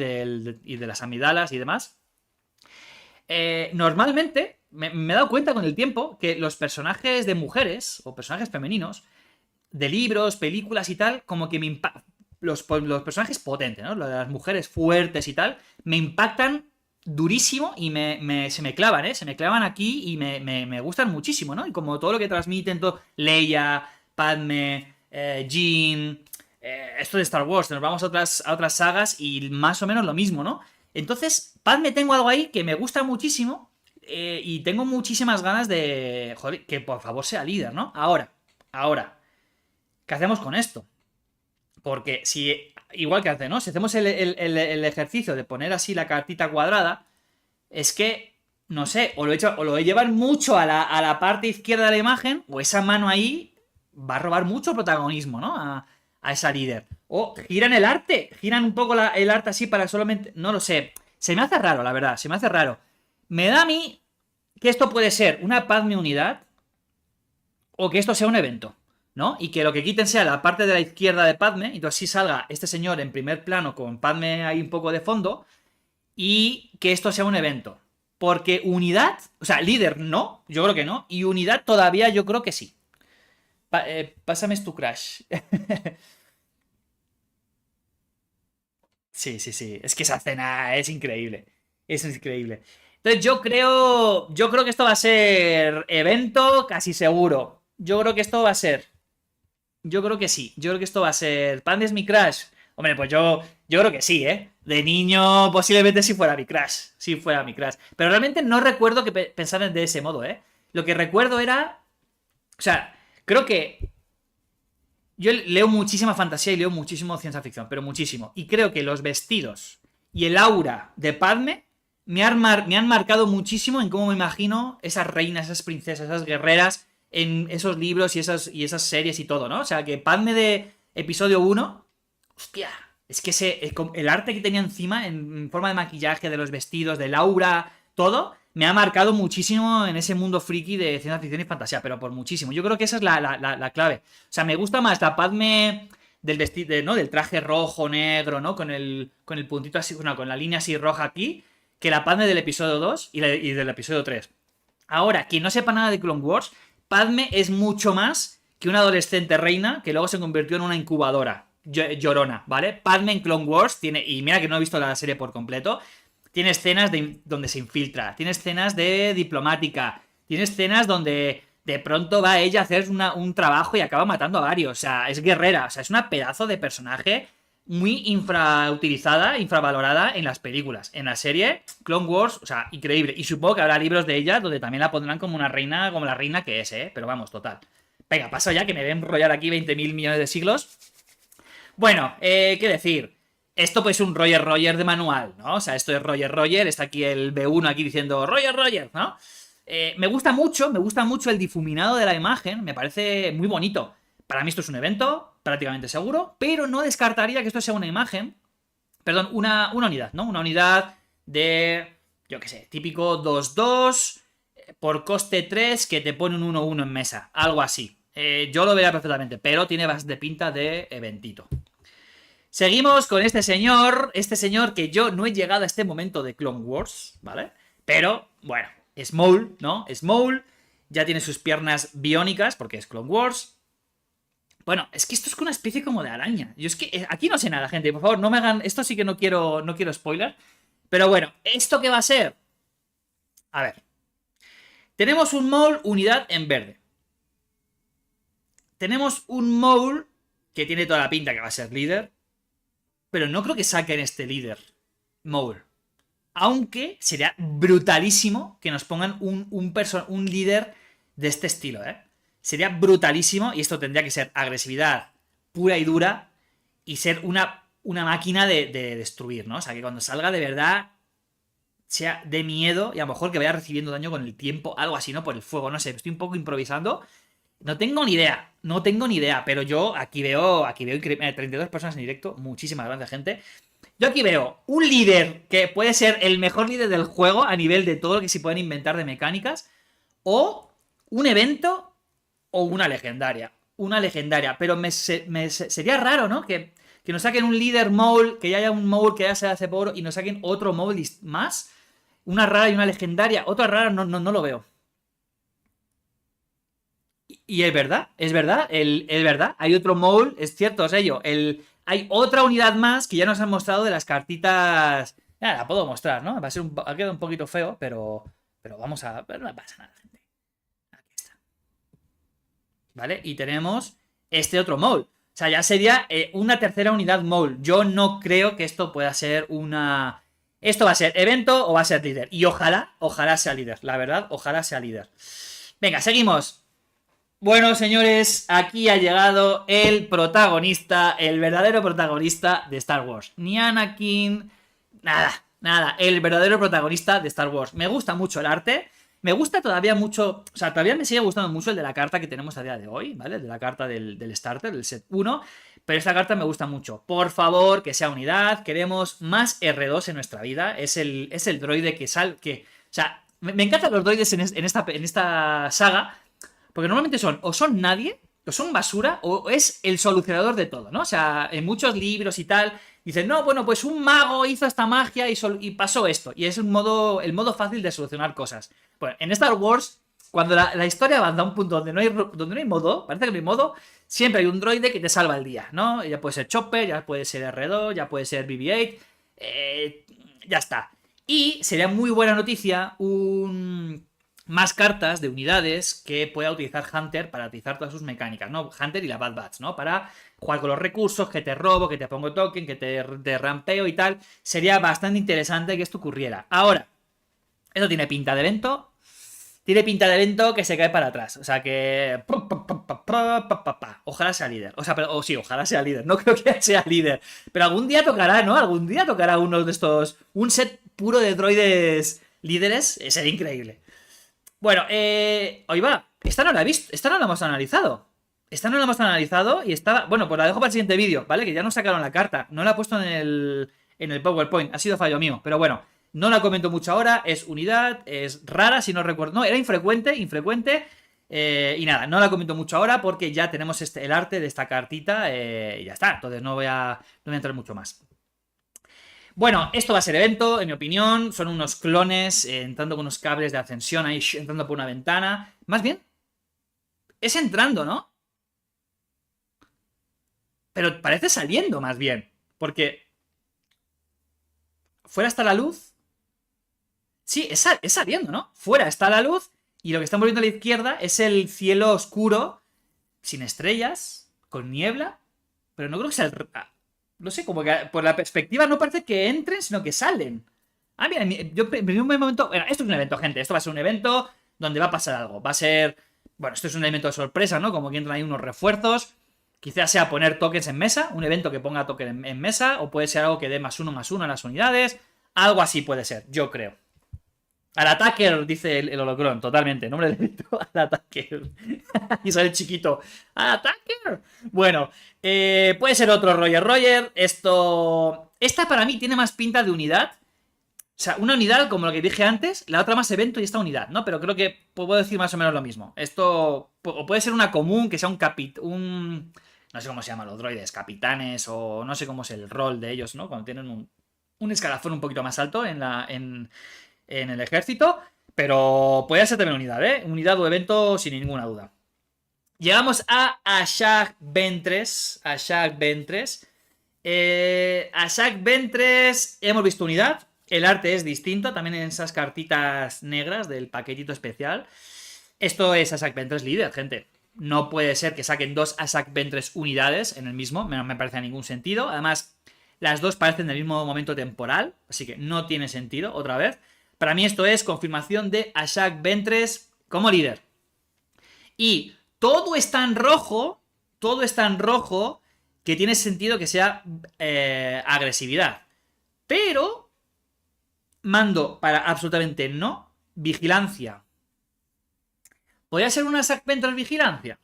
y de las amidalas y demás. Normalmente me he dado cuenta con el tiempo que los personajes de mujeres o personajes femeninos de libros, películas y tal, como que me impactan. Los personajes potentes, ¿no? Las mujeres fuertes y tal, me impactan durísimo y se me clavan, ¿eh? Se me clavan aquí y me gustan muchísimo, ¿no? Y como todo lo que transmiten, todo, Leia, Padme, Jean, esto de Star Wars, nos vamos a otras sagas y más o menos lo mismo, ¿no? Entonces, Padme tengo algo ahí que me gusta muchísimo y tengo muchísimas ganas de, joder, que por favor sea líder, ¿no? Ahora, ¿qué hacemos con esto? Porque si, igual que hace, ¿no? Si hacemos el ejercicio de poner así la cartita cuadrada, es que, no sé, o lo llevan mucho a la parte izquierda de la imagen, o esa mano ahí va a robar mucho protagonismo, ¿no? A esa líder. O giran el arte, giran un poco el arte así para solamente. No lo sé. Se me hace raro, la verdad, se me hace raro. Me da a mí que esto puede ser una Padme unidad o que esto sea un evento, ¿no? Y que lo que quiten sea la parte de la izquierda de Padme, y entonces sí salga este señor en primer plano con Padme ahí un poco de fondo, y que esto sea un evento. Porque unidad, o sea, líder no, yo creo que no, y unidad todavía yo creo que sí. Pásame tu crash. Sí, sí, sí. Es que esa cena es increíble. Es increíble. Entonces yo creo que esto va a ser evento casi seguro. Yo creo que esto va a ser. Yo creo que sí. Yo creo que esto va a ser. ¿Pan es mi crush? Hombre, pues yo creo que sí, ¿eh? De niño, posiblemente sí fuera mi crush. Sí fuera mi crush. Pero realmente no recuerdo que pensaran de ese modo, ¿eh? Lo que recuerdo era. O sea, creo que. Yo leo muchísima fantasía y leo muchísimo ciencia ficción, pero muchísimo. Y creo que los vestidos y el aura de Padme me han marcado muchísimo en cómo me imagino esas reinas, esas princesas, esas guerreras en esos libros y esas series y todo, ¿no? O sea, que Padme de episodio uno, hostia, es que el arte que tenía encima en forma de maquillaje, de los vestidos, del aura, todo, me ha marcado muchísimo en ese mundo friki de ciencia ficción y fantasía, pero por muchísimo. Yo creo que esa es la clave. O sea, me gusta más la Padme del vestido, ¿no? Del traje rojo, negro, ¿no? Con el puntito así, bueno, con la línea así roja aquí, que la Padme del episodio 2 y del episodio 3. Ahora, quien no sepa nada de Clone Wars, Padme es mucho más que una adolescente reina que luego se convirtió en una incubadora llorona, ¿vale? Padme en Clone Wars tiene, y mira que no he visto la serie por completo, tiene escenas donde se infiltra, tiene escenas de diplomática, tiene escenas donde de pronto va ella a hacer un trabajo y acaba matando a varios. O sea, es guerrera, o sea, es una pedazo de personaje muy infrautilizada, infravalorada en las películas. En la serie, Clone Wars, o sea, increíble. Y supongo que habrá libros de ella donde también la pondrán como una reina, como la reina que es, ¿eh? Pero vamos, total. Venga, paso ya que me voy a enrollar aquí 20.000 millones de siglos. Bueno, ¿qué decir? Esto pues es un Roger Roger de manual, ¿no? O sea, esto es Roger Roger, está aquí el B1 aquí diciendo Roger Roger, ¿no? Me gusta mucho el difuminado de la imagen, me parece muy bonito. Para mí esto es un evento, prácticamente seguro, pero no descartaría que esto sea una imagen, perdón, una unidad, ¿no? Una unidad de, yo qué sé, típico 2-2 por coste 3 que te pone un 1-1 en mesa, algo así. Yo lo vería perfectamente, pero tiene bastante pinta de eventito. Seguimos con este señor que yo no he llegado a este momento de Clone Wars, ¿vale? Pero, bueno, es Maul, ¿no? Es Maul, ya tiene sus piernas biónicas porque es Clone Wars. Bueno, es que esto es una especie como de araña. Yo es que aquí no sé nada, gente, por favor, no me hagan... Esto sí que no quiero spoiler. Pero bueno, ¿esto qué va a ser? A ver, tenemos un Maul unidad en verde. Tenemos un Maul que tiene toda la pinta que va a ser líder. Pero no creo que saquen este líder, Maul. Aunque sería brutalísimo que nos pongan un líder de este estilo, ¿eh? Sería brutalísimo y esto tendría que ser agresividad pura y dura y ser una máquina de destruir, ¿no? O sea, que cuando salga de verdad sea de miedo y a lo mejor que vaya recibiendo daño con el tiempo, algo así, ¿no? Por el fuego, no sé, estoy un poco improvisando. No tengo ni idea. No tengo ni idea. Pero yo aquí veo 32 personas en directo. Muchísimas gracias, gente. Yo aquí veo un líder que puede ser el mejor líder del juego a nivel de todo lo que se pueden inventar de mecánicas. O un evento o una legendaria. Una legendaria. Pero sería raro, ¿no? Que nos saquen un líder mole, que ya haya un mole que ya se hace por oro y nos saquen otro mole más. Una rara y una legendaria. Otra rara no lo veo. Y es verdad, es verdad. Hay otro mole, es cierto, es ello. Hay otra unidad más que ya nos han mostrado de las cartitas. Ya, la puedo mostrar, ¿no? Ha quedado un poquito feo, pero vamos a. Pero no pasa nada, gente. Aquí está. ¿Vale? Y tenemos este otro mole. O sea, ya sería una tercera unidad mole. Yo no creo que esto pueda ser una. Esto va a ser evento o va a ser líder. Y ojalá sea líder. La verdad, ojalá sea líder. Venga, seguimos. Bueno, señores, aquí ha llegado el protagonista, el verdadero protagonista de Star Wars. Ni Anakin, nada, el verdadero protagonista de Star Wars. Me gusta mucho el arte, me gusta todavía mucho, o sea, todavía me sigue gustando mucho el de la carta que tenemos a día de hoy, ¿vale? El de la carta del starter, del set 1, pero esta carta me gusta mucho. Por favor, que sea unidad, queremos más R2 en nuestra vida, es el droide que o sea, me encantan los droides en esta saga. Porque normalmente son nadie, o son basura, o es el solucionador de todo, ¿no? O sea, en muchos libros y tal, dicen, no, bueno, pues un mago hizo esta magia y pasó esto. Y es el modo fácil de solucionar cosas. Bueno, en Star Wars, cuando la historia avanza a un punto donde no hay modo, parece que no hay modo, siempre hay un droide que te salva el día, ¿no? Ya puede ser Chopper, ya puede ser R2, ya puede ser BB-8, ya está. Y sería muy buena noticia más cartas de unidades que pueda utilizar Hunter para utilizar todas sus mecánicas, ¿no? Hunter y la Bad Batch, ¿no? Para jugar con los recursos, que te robo, que te pongo token, que te rampeo y tal. Sería bastante interesante que esto ocurriera. Ahora, esto tiene pinta de evento. Tiene pinta de evento que se cae para atrás. O sea que. Ojalá sea líder. O sea, sí, ojalá sea líder. No creo que sea líder. Pero algún día tocará, ¿no? Algún día tocará uno de estos. Un set puro de droides líderes. Sería increíble. Bueno, hoy va. Esta no la he visto. Esta no la hemos analizado. Esta no la hemos analizado y estaba. Bueno, pues la dejo para el siguiente vídeo, ¿vale? Que ya nos sacaron la carta. No la he puesto en el PowerPoint. Ha sido fallo mío. Pero bueno, no la comento mucho ahora. Es unidad. Es rara, si no recuerdo. No, era infrecuente. Y nada, no la comento mucho ahora porque ya tenemos el arte de esta cartita. Y ya está. Entonces no voy a entrar mucho más. Bueno, esto va a ser evento, en mi opinión. Son unos clones entrando con unos cables de ascensión ahí, entrando por una ventana. Más bien, es entrando, ¿no? Pero parece saliendo, más bien. Porque fuera está la luz. Sí, es saliendo, ¿no? Fuera está la luz y lo que estamos viendo a la izquierda es el cielo oscuro, sin estrellas, con niebla. Pero no creo que sea no sé, como que por la perspectiva no parece que entren, sino que salen. Ah, mira, yo en un momento. Bueno, esto es un evento, gente. Esto va a ser un evento donde va a pasar algo. Va a ser. Bueno, esto es un elemento de sorpresa, ¿no? Como que entran ahí unos refuerzos. Quizás sea poner tokens en mesa. Un evento que ponga token en mesa. O puede ser algo que dé +1/+1 a las unidades. Algo así puede ser, yo creo. Al attacker, dice el holocron, totalmente. Nombre del evento, al attacker. Y sale el chiquito. ¡Al attacker! Bueno, puede ser otro Roger. Esta para mí tiene más pinta de unidad. O sea, una unidad como lo que dije antes, la otra más evento y esta unidad, ¿no? Pero creo que puedo decir más o menos lo mismo. Esto o puede ser una común, que sea no sé cómo se llaman los droides, capitanes, o no sé cómo es el rol de ellos, ¿no? Cuando tienen un escalafón un poquito más alto en el ejército, pero puede ser también unidad, ¿eh? Unidad o evento sin ninguna duda. Llegamos a Ashak Ventress. Ashak Ventress. Ashak Ventress. Hemos visto unidad. El arte es distinto. También en esas cartitas negras del paquetito especial. Esto es Ashak Ventress líder, gente. No puede ser que saquen dos Ashak Ventress unidades en el mismo. No me parece a ningún sentido. Además, las dos parecen del mismo momento temporal. Así que no tiene sentido, otra vez. Para mí esto es confirmación de Ashak Ventress como líder. Y todo está en rojo que tiene sentido que sea agresividad. Pero mando para absolutamente no. Vigilancia. ¿Podría ser una Ashak Ventress vigilancia?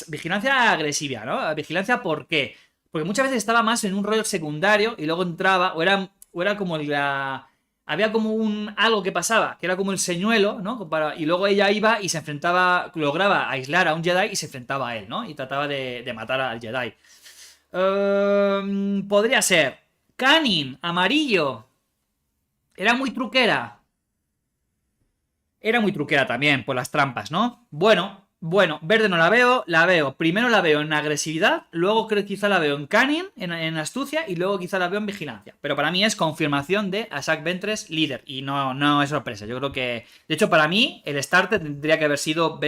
Vigilancia agresiva, ¿no? Vigilancia, ¿por qué? Porque muchas veces estaba más en un rollo secundario y luego entraba, o era como la... Había como un algo que pasaba, que era como el señuelo, ¿no? Y luego ella iba y se enfrentaba, lograba aislar a un Jedi y se enfrentaba a él, ¿no? Y trataba de matar al Jedi. Podría ser. Canin, amarillo. Era muy truquera. Era muy truquera también, por las trampas, ¿no? Bueno, verde no la veo, la veo. Primero la veo en agresividad, luego creo que quizá la veo en Cunning, en astucia, y luego quizá la veo en vigilancia. Pero para mí es confirmación de Asajj Ventress líder, y no es sorpresa. Yo creo que, de hecho, para mí, el starter tendría que haber sido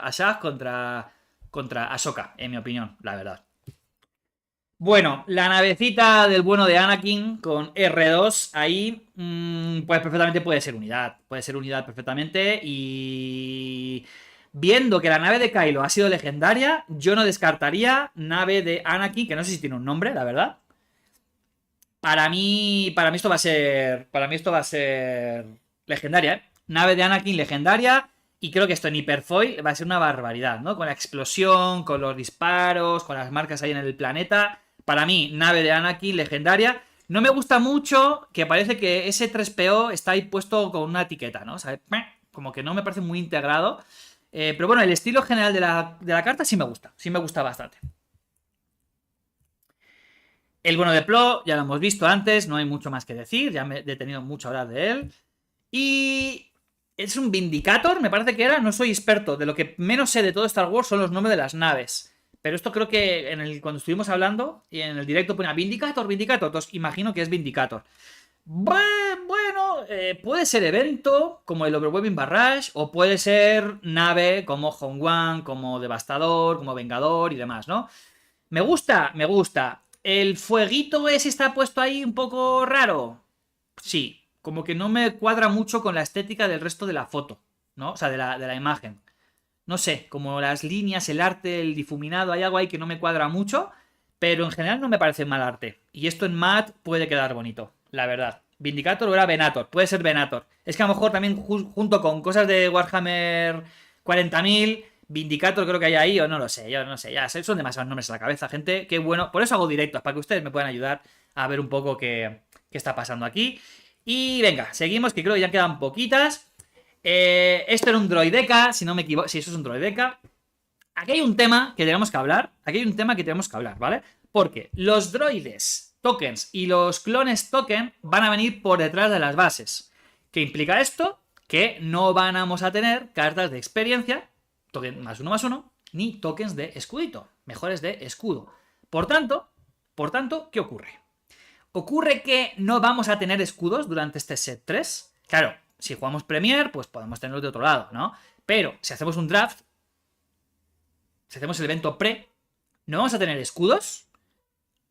Asajj contra Ahsoka, en mi opinión, la verdad. Bueno, la navecita del bueno de Anakin con R2 ahí, pues perfectamente puede ser unidad. Puede ser unidad perfectamente. Y viendo que la nave de Kylo ha sido legendaria, yo no descartaría nave de Anakin, que no sé si tiene un nombre, la verdad. Para mí esto va a ser. Para mí esto va a ser legendaria, ¿eh? Nave de Anakin legendaria. Y creo que esto en Hyperfoil va a ser una barbaridad, ¿no? Con la explosión, con los disparos, con las marcas ahí en el planeta. Para mí, nave de Anakin legendaria. No me gusta mucho que parece que ese 3PO está ahí puesto con una etiqueta, ¿no? O sea, como que no me parece muy integrado. Pero bueno, el estilo general de la carta sí me gusta bastante. El bueno de Plo, ya lo hemos visto antes, no hay mucho más que decir, ya me he detenido mucho a hablar de él. Y es un Vindicator, me parece que era, no soy experto, de lo que menos sé de todo Star Wars son los nombres de las naves. Pero esto creo que cuando estuvimos hablando y en el directo ponía Vindicator, entonces imagino que es Vindicator. Bueno, puede ser evento como el Overwhelming Barrage o puede ser nave como Hongwan, como Devastador, como Vengador y demás, ¿no? Me gusta, me gusta. ¿El fueguito ese está puesto ahí un poco raro? Sí, como que no me cuadra mucho con la estética del resto de la foto, ¿no? O sea, de la imagen. No sé, como las líneas, el arte, el difuminado, hay algo ahí que no me cuadra mucho, pero en general no me parece mal arte. Y esto en matte puede quedar bonito, la verdad. Vindicator o era Venator, puede ser Venator. Es que a lo mejor también junto con cosas de Warhammer 40.000, Vindicator creo que hay ahí, o no lo sé, yo no sé, ya son demasiados nombres a la cabeza, gente. Qué bueno, por eso hago directos, para que ustedes me puedan ayudar a ver un poco qué está pasando aquí. Y venga, seguimos, que creo que ya quedan poquitas. Esto era un droideca, si no me equivoco. Sí, eso es un droideca. Aquí hay un tema que tenemos que hablar. Aquí hay un tema que tenemos que hablar, ¿vale? Porque los droides tokens y los clones token van a venir por detrás de las bases. ¿Qué implica esto? Que no vamos a tener cartas de experiencia, token más uno, ni tokens de escudito, mejores de escudo. Por tanto, ¿qué ocurre? Ocurre que no vamos a tener escudos durante este set 3. Claro, si jugamos Premier, pues podemos tenerlos de otro lado, ¿no? Pero si hacemos un draft, si hacemos el evento pre, ¿no vamos a tener escudos?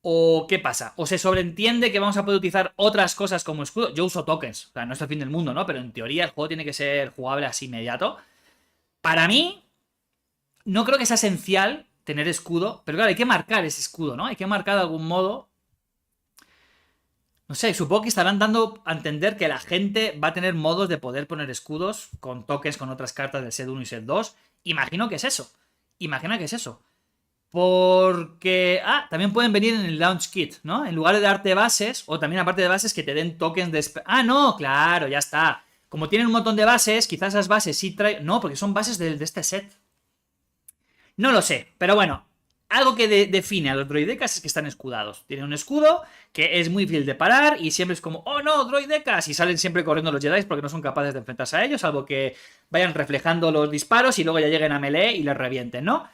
¿O qué pasa? ¿O se sobreentiende que vamos a poder utilizar otras cosas como escudo? Yo uso tokens, o sea, no es el fin del mundo, ¿no? Pero en teoría el juego tiene que ser jugable así inmediato. Para mí, no creo que sea esencial tener escudo, pero claro, hay que marcar ese escudo, ¿no? Hay que marcar de algún modo. No sé, supongo que estarán dando a entender que la gente va a tener modos de poder poner escudos con tokens con otras cartas del set 1 y set 2. Imagino que es eso. Imagina que es eso. Porque. También pueden venir en el launch kit, ¿no? En lugar de darte bases, o también aparte de bases, que te den tokens de. No, claro, ya está. Como tienen un montón de bases, quizás esas bases sí traen. No, porque son bases de este set. No lo sé, pero bueno. Algo que define a los droidecas es que están escudados. Tienen un escudo que es muy difícil de parar y siempre es como, oh no, droidecas, y salen siempre corriendo los Jedi porque no son capaces de enfrentarse a ellos, salvo que vayan reflejando los disparos y luego ya lleguen a melee y les revienten, ¿no?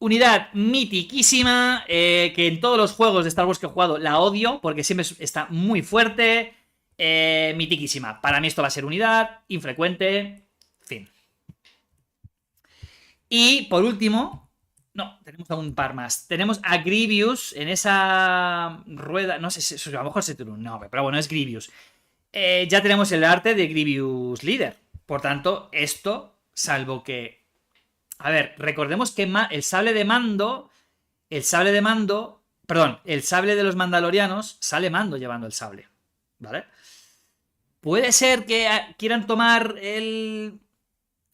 Unidad mitiquísima, que en todos los juegos de Star Wars que he jugado la odio porque siempre está muy fuerte, mitiquísima. Para mí esto va a ser unidad, infrecuente, fin. Y por último, no, tenemos aún un par más. Tenemos a Grievous en esa rueda. No sé si a lo mejor se tiene un nombre, pero bueno, es Grievous. Ya tenemos el arte de Grievous líder. Por tanto, esto, salvo que. A ver, recordemos que el sable de mando. El sable de mando. Perdón, el sable de los mandalorianos sale Mando llevando el sable. ¿Vale? Puede ser que quieran tomar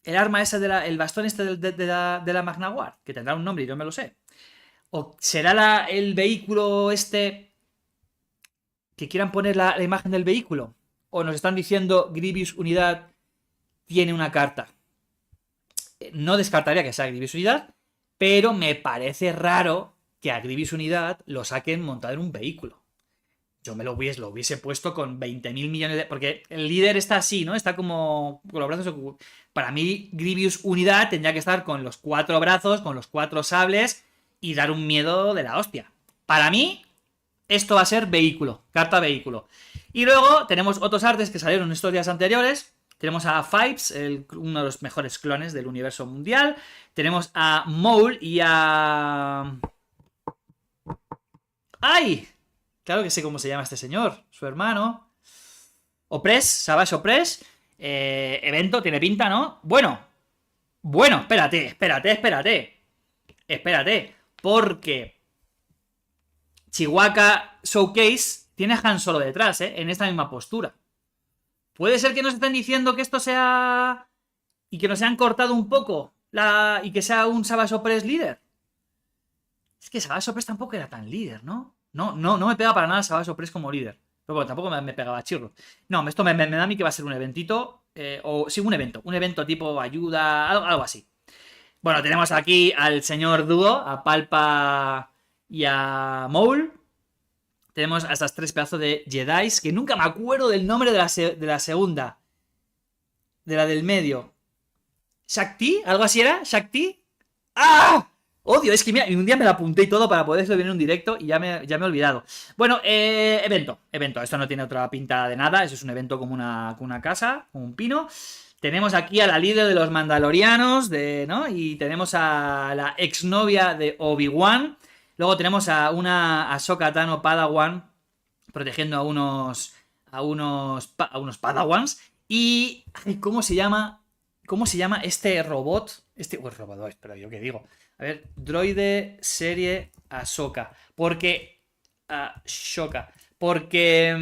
el arma ese el bastón este de la Magnaguard, que tendrá un nombre y no me lo sé. ¿O será el vehículo este que quieran poner la imagen del vehículo? ¿O nos están diciendo Grievous Unidad tiene una carta? No descartaría que sea Grievous Unidad, pero me parece raro que a Grievous Unidad lo saquen montado en un vehículo. Yo lo hubiese puesto con 20.000 millones de... Porque el líder está así, ¿no? Está como con los brazos... Para mí, Grievous Unidad tendría que estar con los 4 brazos, con los 4 sables y dar un miedo de la hostia. Para mí, esto va a ser vehículo, carta vehículo. Y luego tenemos otros artes que salieron en estos días anteriores. Tenemos a Fibes, uno de los mejores clones del universo mundial. Tenemos a Maul y a... ¡Ay! Claro que sé cómo se llama este señor. Su hermano. Opress, Savage Opress. Evento, tiene pinta, ¿no? Bueno, espérate. Porque Chihuahua Showcase tiene a Han Solo detrás, en esta misma postura. Puede ser que nos estén diciendo que esto sea... y que nos hayan cortado un poco y que sea un Savage Opress líder. Es que Savage Opress tampoco era tan líder, ¿no? No me pega para nada Savage Opress como líder. Pero bueno, tampoco me pegaba chirro. No, esto me da a mí que va a ser un eventito. Sí, un evento tipo ayuda, algo así. Bueno, tenemos aquí al señor Dúo, a Palpa y a Maul. Tenemos a estas 3 pedazos de Jedis, que nunca me acuerdo del nombre de la segunda. De la del medio. ¿Shakti? ¿Algo así era? ¿Shakti? ¡Ah! Odio, es que mira, un día me la apunté y todo para poder ver en un directo y ya me he olvidado. Bueno, evento. Esto no tiene otra pinta de nada. Eso es un evento como una casa, como un pino. Tenemos aquí a la líder de los mandalorianos, ¿no? Y tenemos a la exnovia de Obi-Wan. Luego tenemos a una Ahsoka Tano Padawan protegiendo a unos Padawans. Y... ¿Cómo se llama este robot? Robot, espera, ¿yo qué digo? A ver, droide serie Ahsoka. Porque... Ahsoka. Porque...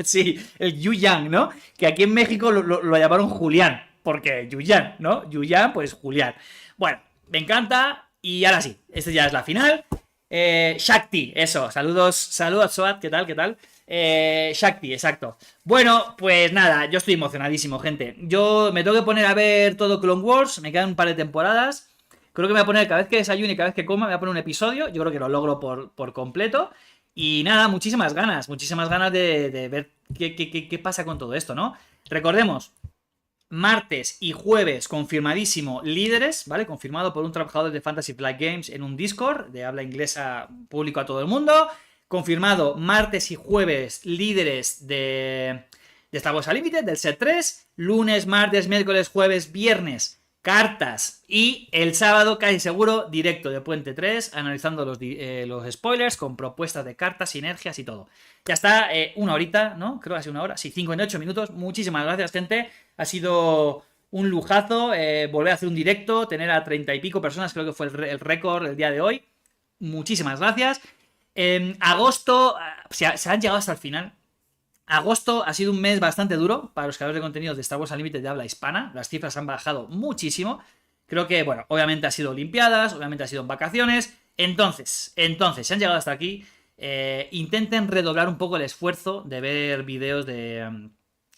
sí, el Yu-Yang, ¿no? Que aquí en México lo llamaron Julián. Porque Yu-Yang, ¿no? Yu-Yang, pues Julián. Bueno, me encanta. Y ahora sí, esta ya es la final. Shakti, eso. Saludos, Soat, ¿qué tal? Shakti, exacto. Bueno, pues nada, yo estoy emocionadísimo, gente. Yo me tengo que poner a ver todo Clone Wars. Me quedan un par de temporadas. Creo que me voy a poner, cada vez que desayune y cada vez que coma, me voy a poner un episodio. Yo creo que lo logro por completo. Y nada, muchísimas ganas de ver qué pasa con todo esto, ¿no? Recordemos, martes y jueves confirmadísimo líderes, ¿vale? Confirmado por un trabajador de Fantasy Flight Games en un Discord de habla inglesa público a todo el mundo. Confirmado martes y jueves líderes de Star Wars Unlimited, del set 3. Lunes, martes, miércoles, jueves, viernes, cartas. Y el sábado, casi seguro, directo de Puente 3, analizando los spoilers con propuestas de cartas, sinergias y todo. Ya está, una horita, ¿no? Creo que ha sido una hora. Sí, 58 minutos. Muchísimas gracias, gente. Ha sido un lujazo volver a hacer un directo, tener a 30 y pico personas, creo que fue el récord el día de hoy. Muchísimas gracias. Agosto, se han llegado hasta el final. Agosto ha sido un mes bastante duro para los creadores de contenidos de Star Wars Unlimited de habla hispana. Las cifras han bajado muchísimo. Creo que, bueno, obviamente ha sido Olimpiadas, obviamente ha sido en vacaciones. Entonces, se han llegado hasta aquí. Intenten redoblar un poco el esfuerzo de ver vídeos de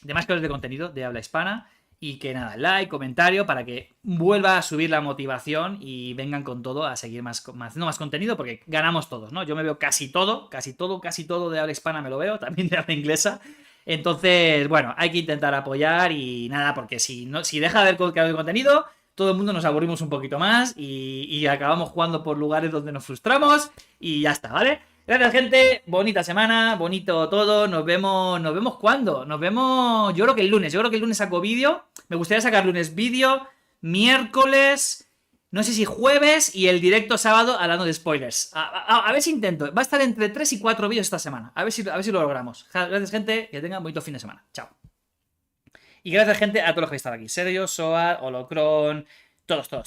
más creadores de contenido de habla hispana. Y que nada, like, comentario para que vuelva a subir la motivación y vengan con todo a seguir haciendo más contenido, porque ganamos todos, ¿no? Yo me veo casi todo de habla hispana me lo veo, también de habla inglesa. Entonces, bueno, hay que intentar apoyar y nada, porque si deja de haber contenido, todo el mundo nos aburrimos un poquito más y acabamos jugando por lugares donde nos frustramos y ya está, ¿vale? Gracias, gente. Bonita semana, bonito todo. Nos vemos ¿cuándo? Nos vemos, yo creo que el lunes. Yo creo que el lunes saco vídeo. Me gustaría sacar lunes vídeo, miércoles, no sé si jueves y el directo sábado hablando de spoilers. A ver si intento. Va a estar entre 3 y 4 vídeos esta semana. A ver si lo logramos. Gracias, gente. Que tengan bonito fin de semana. Chao. Y gracias, gente, a todos los que están aquí. Sergio, Soar, Holocron, todos. Chao.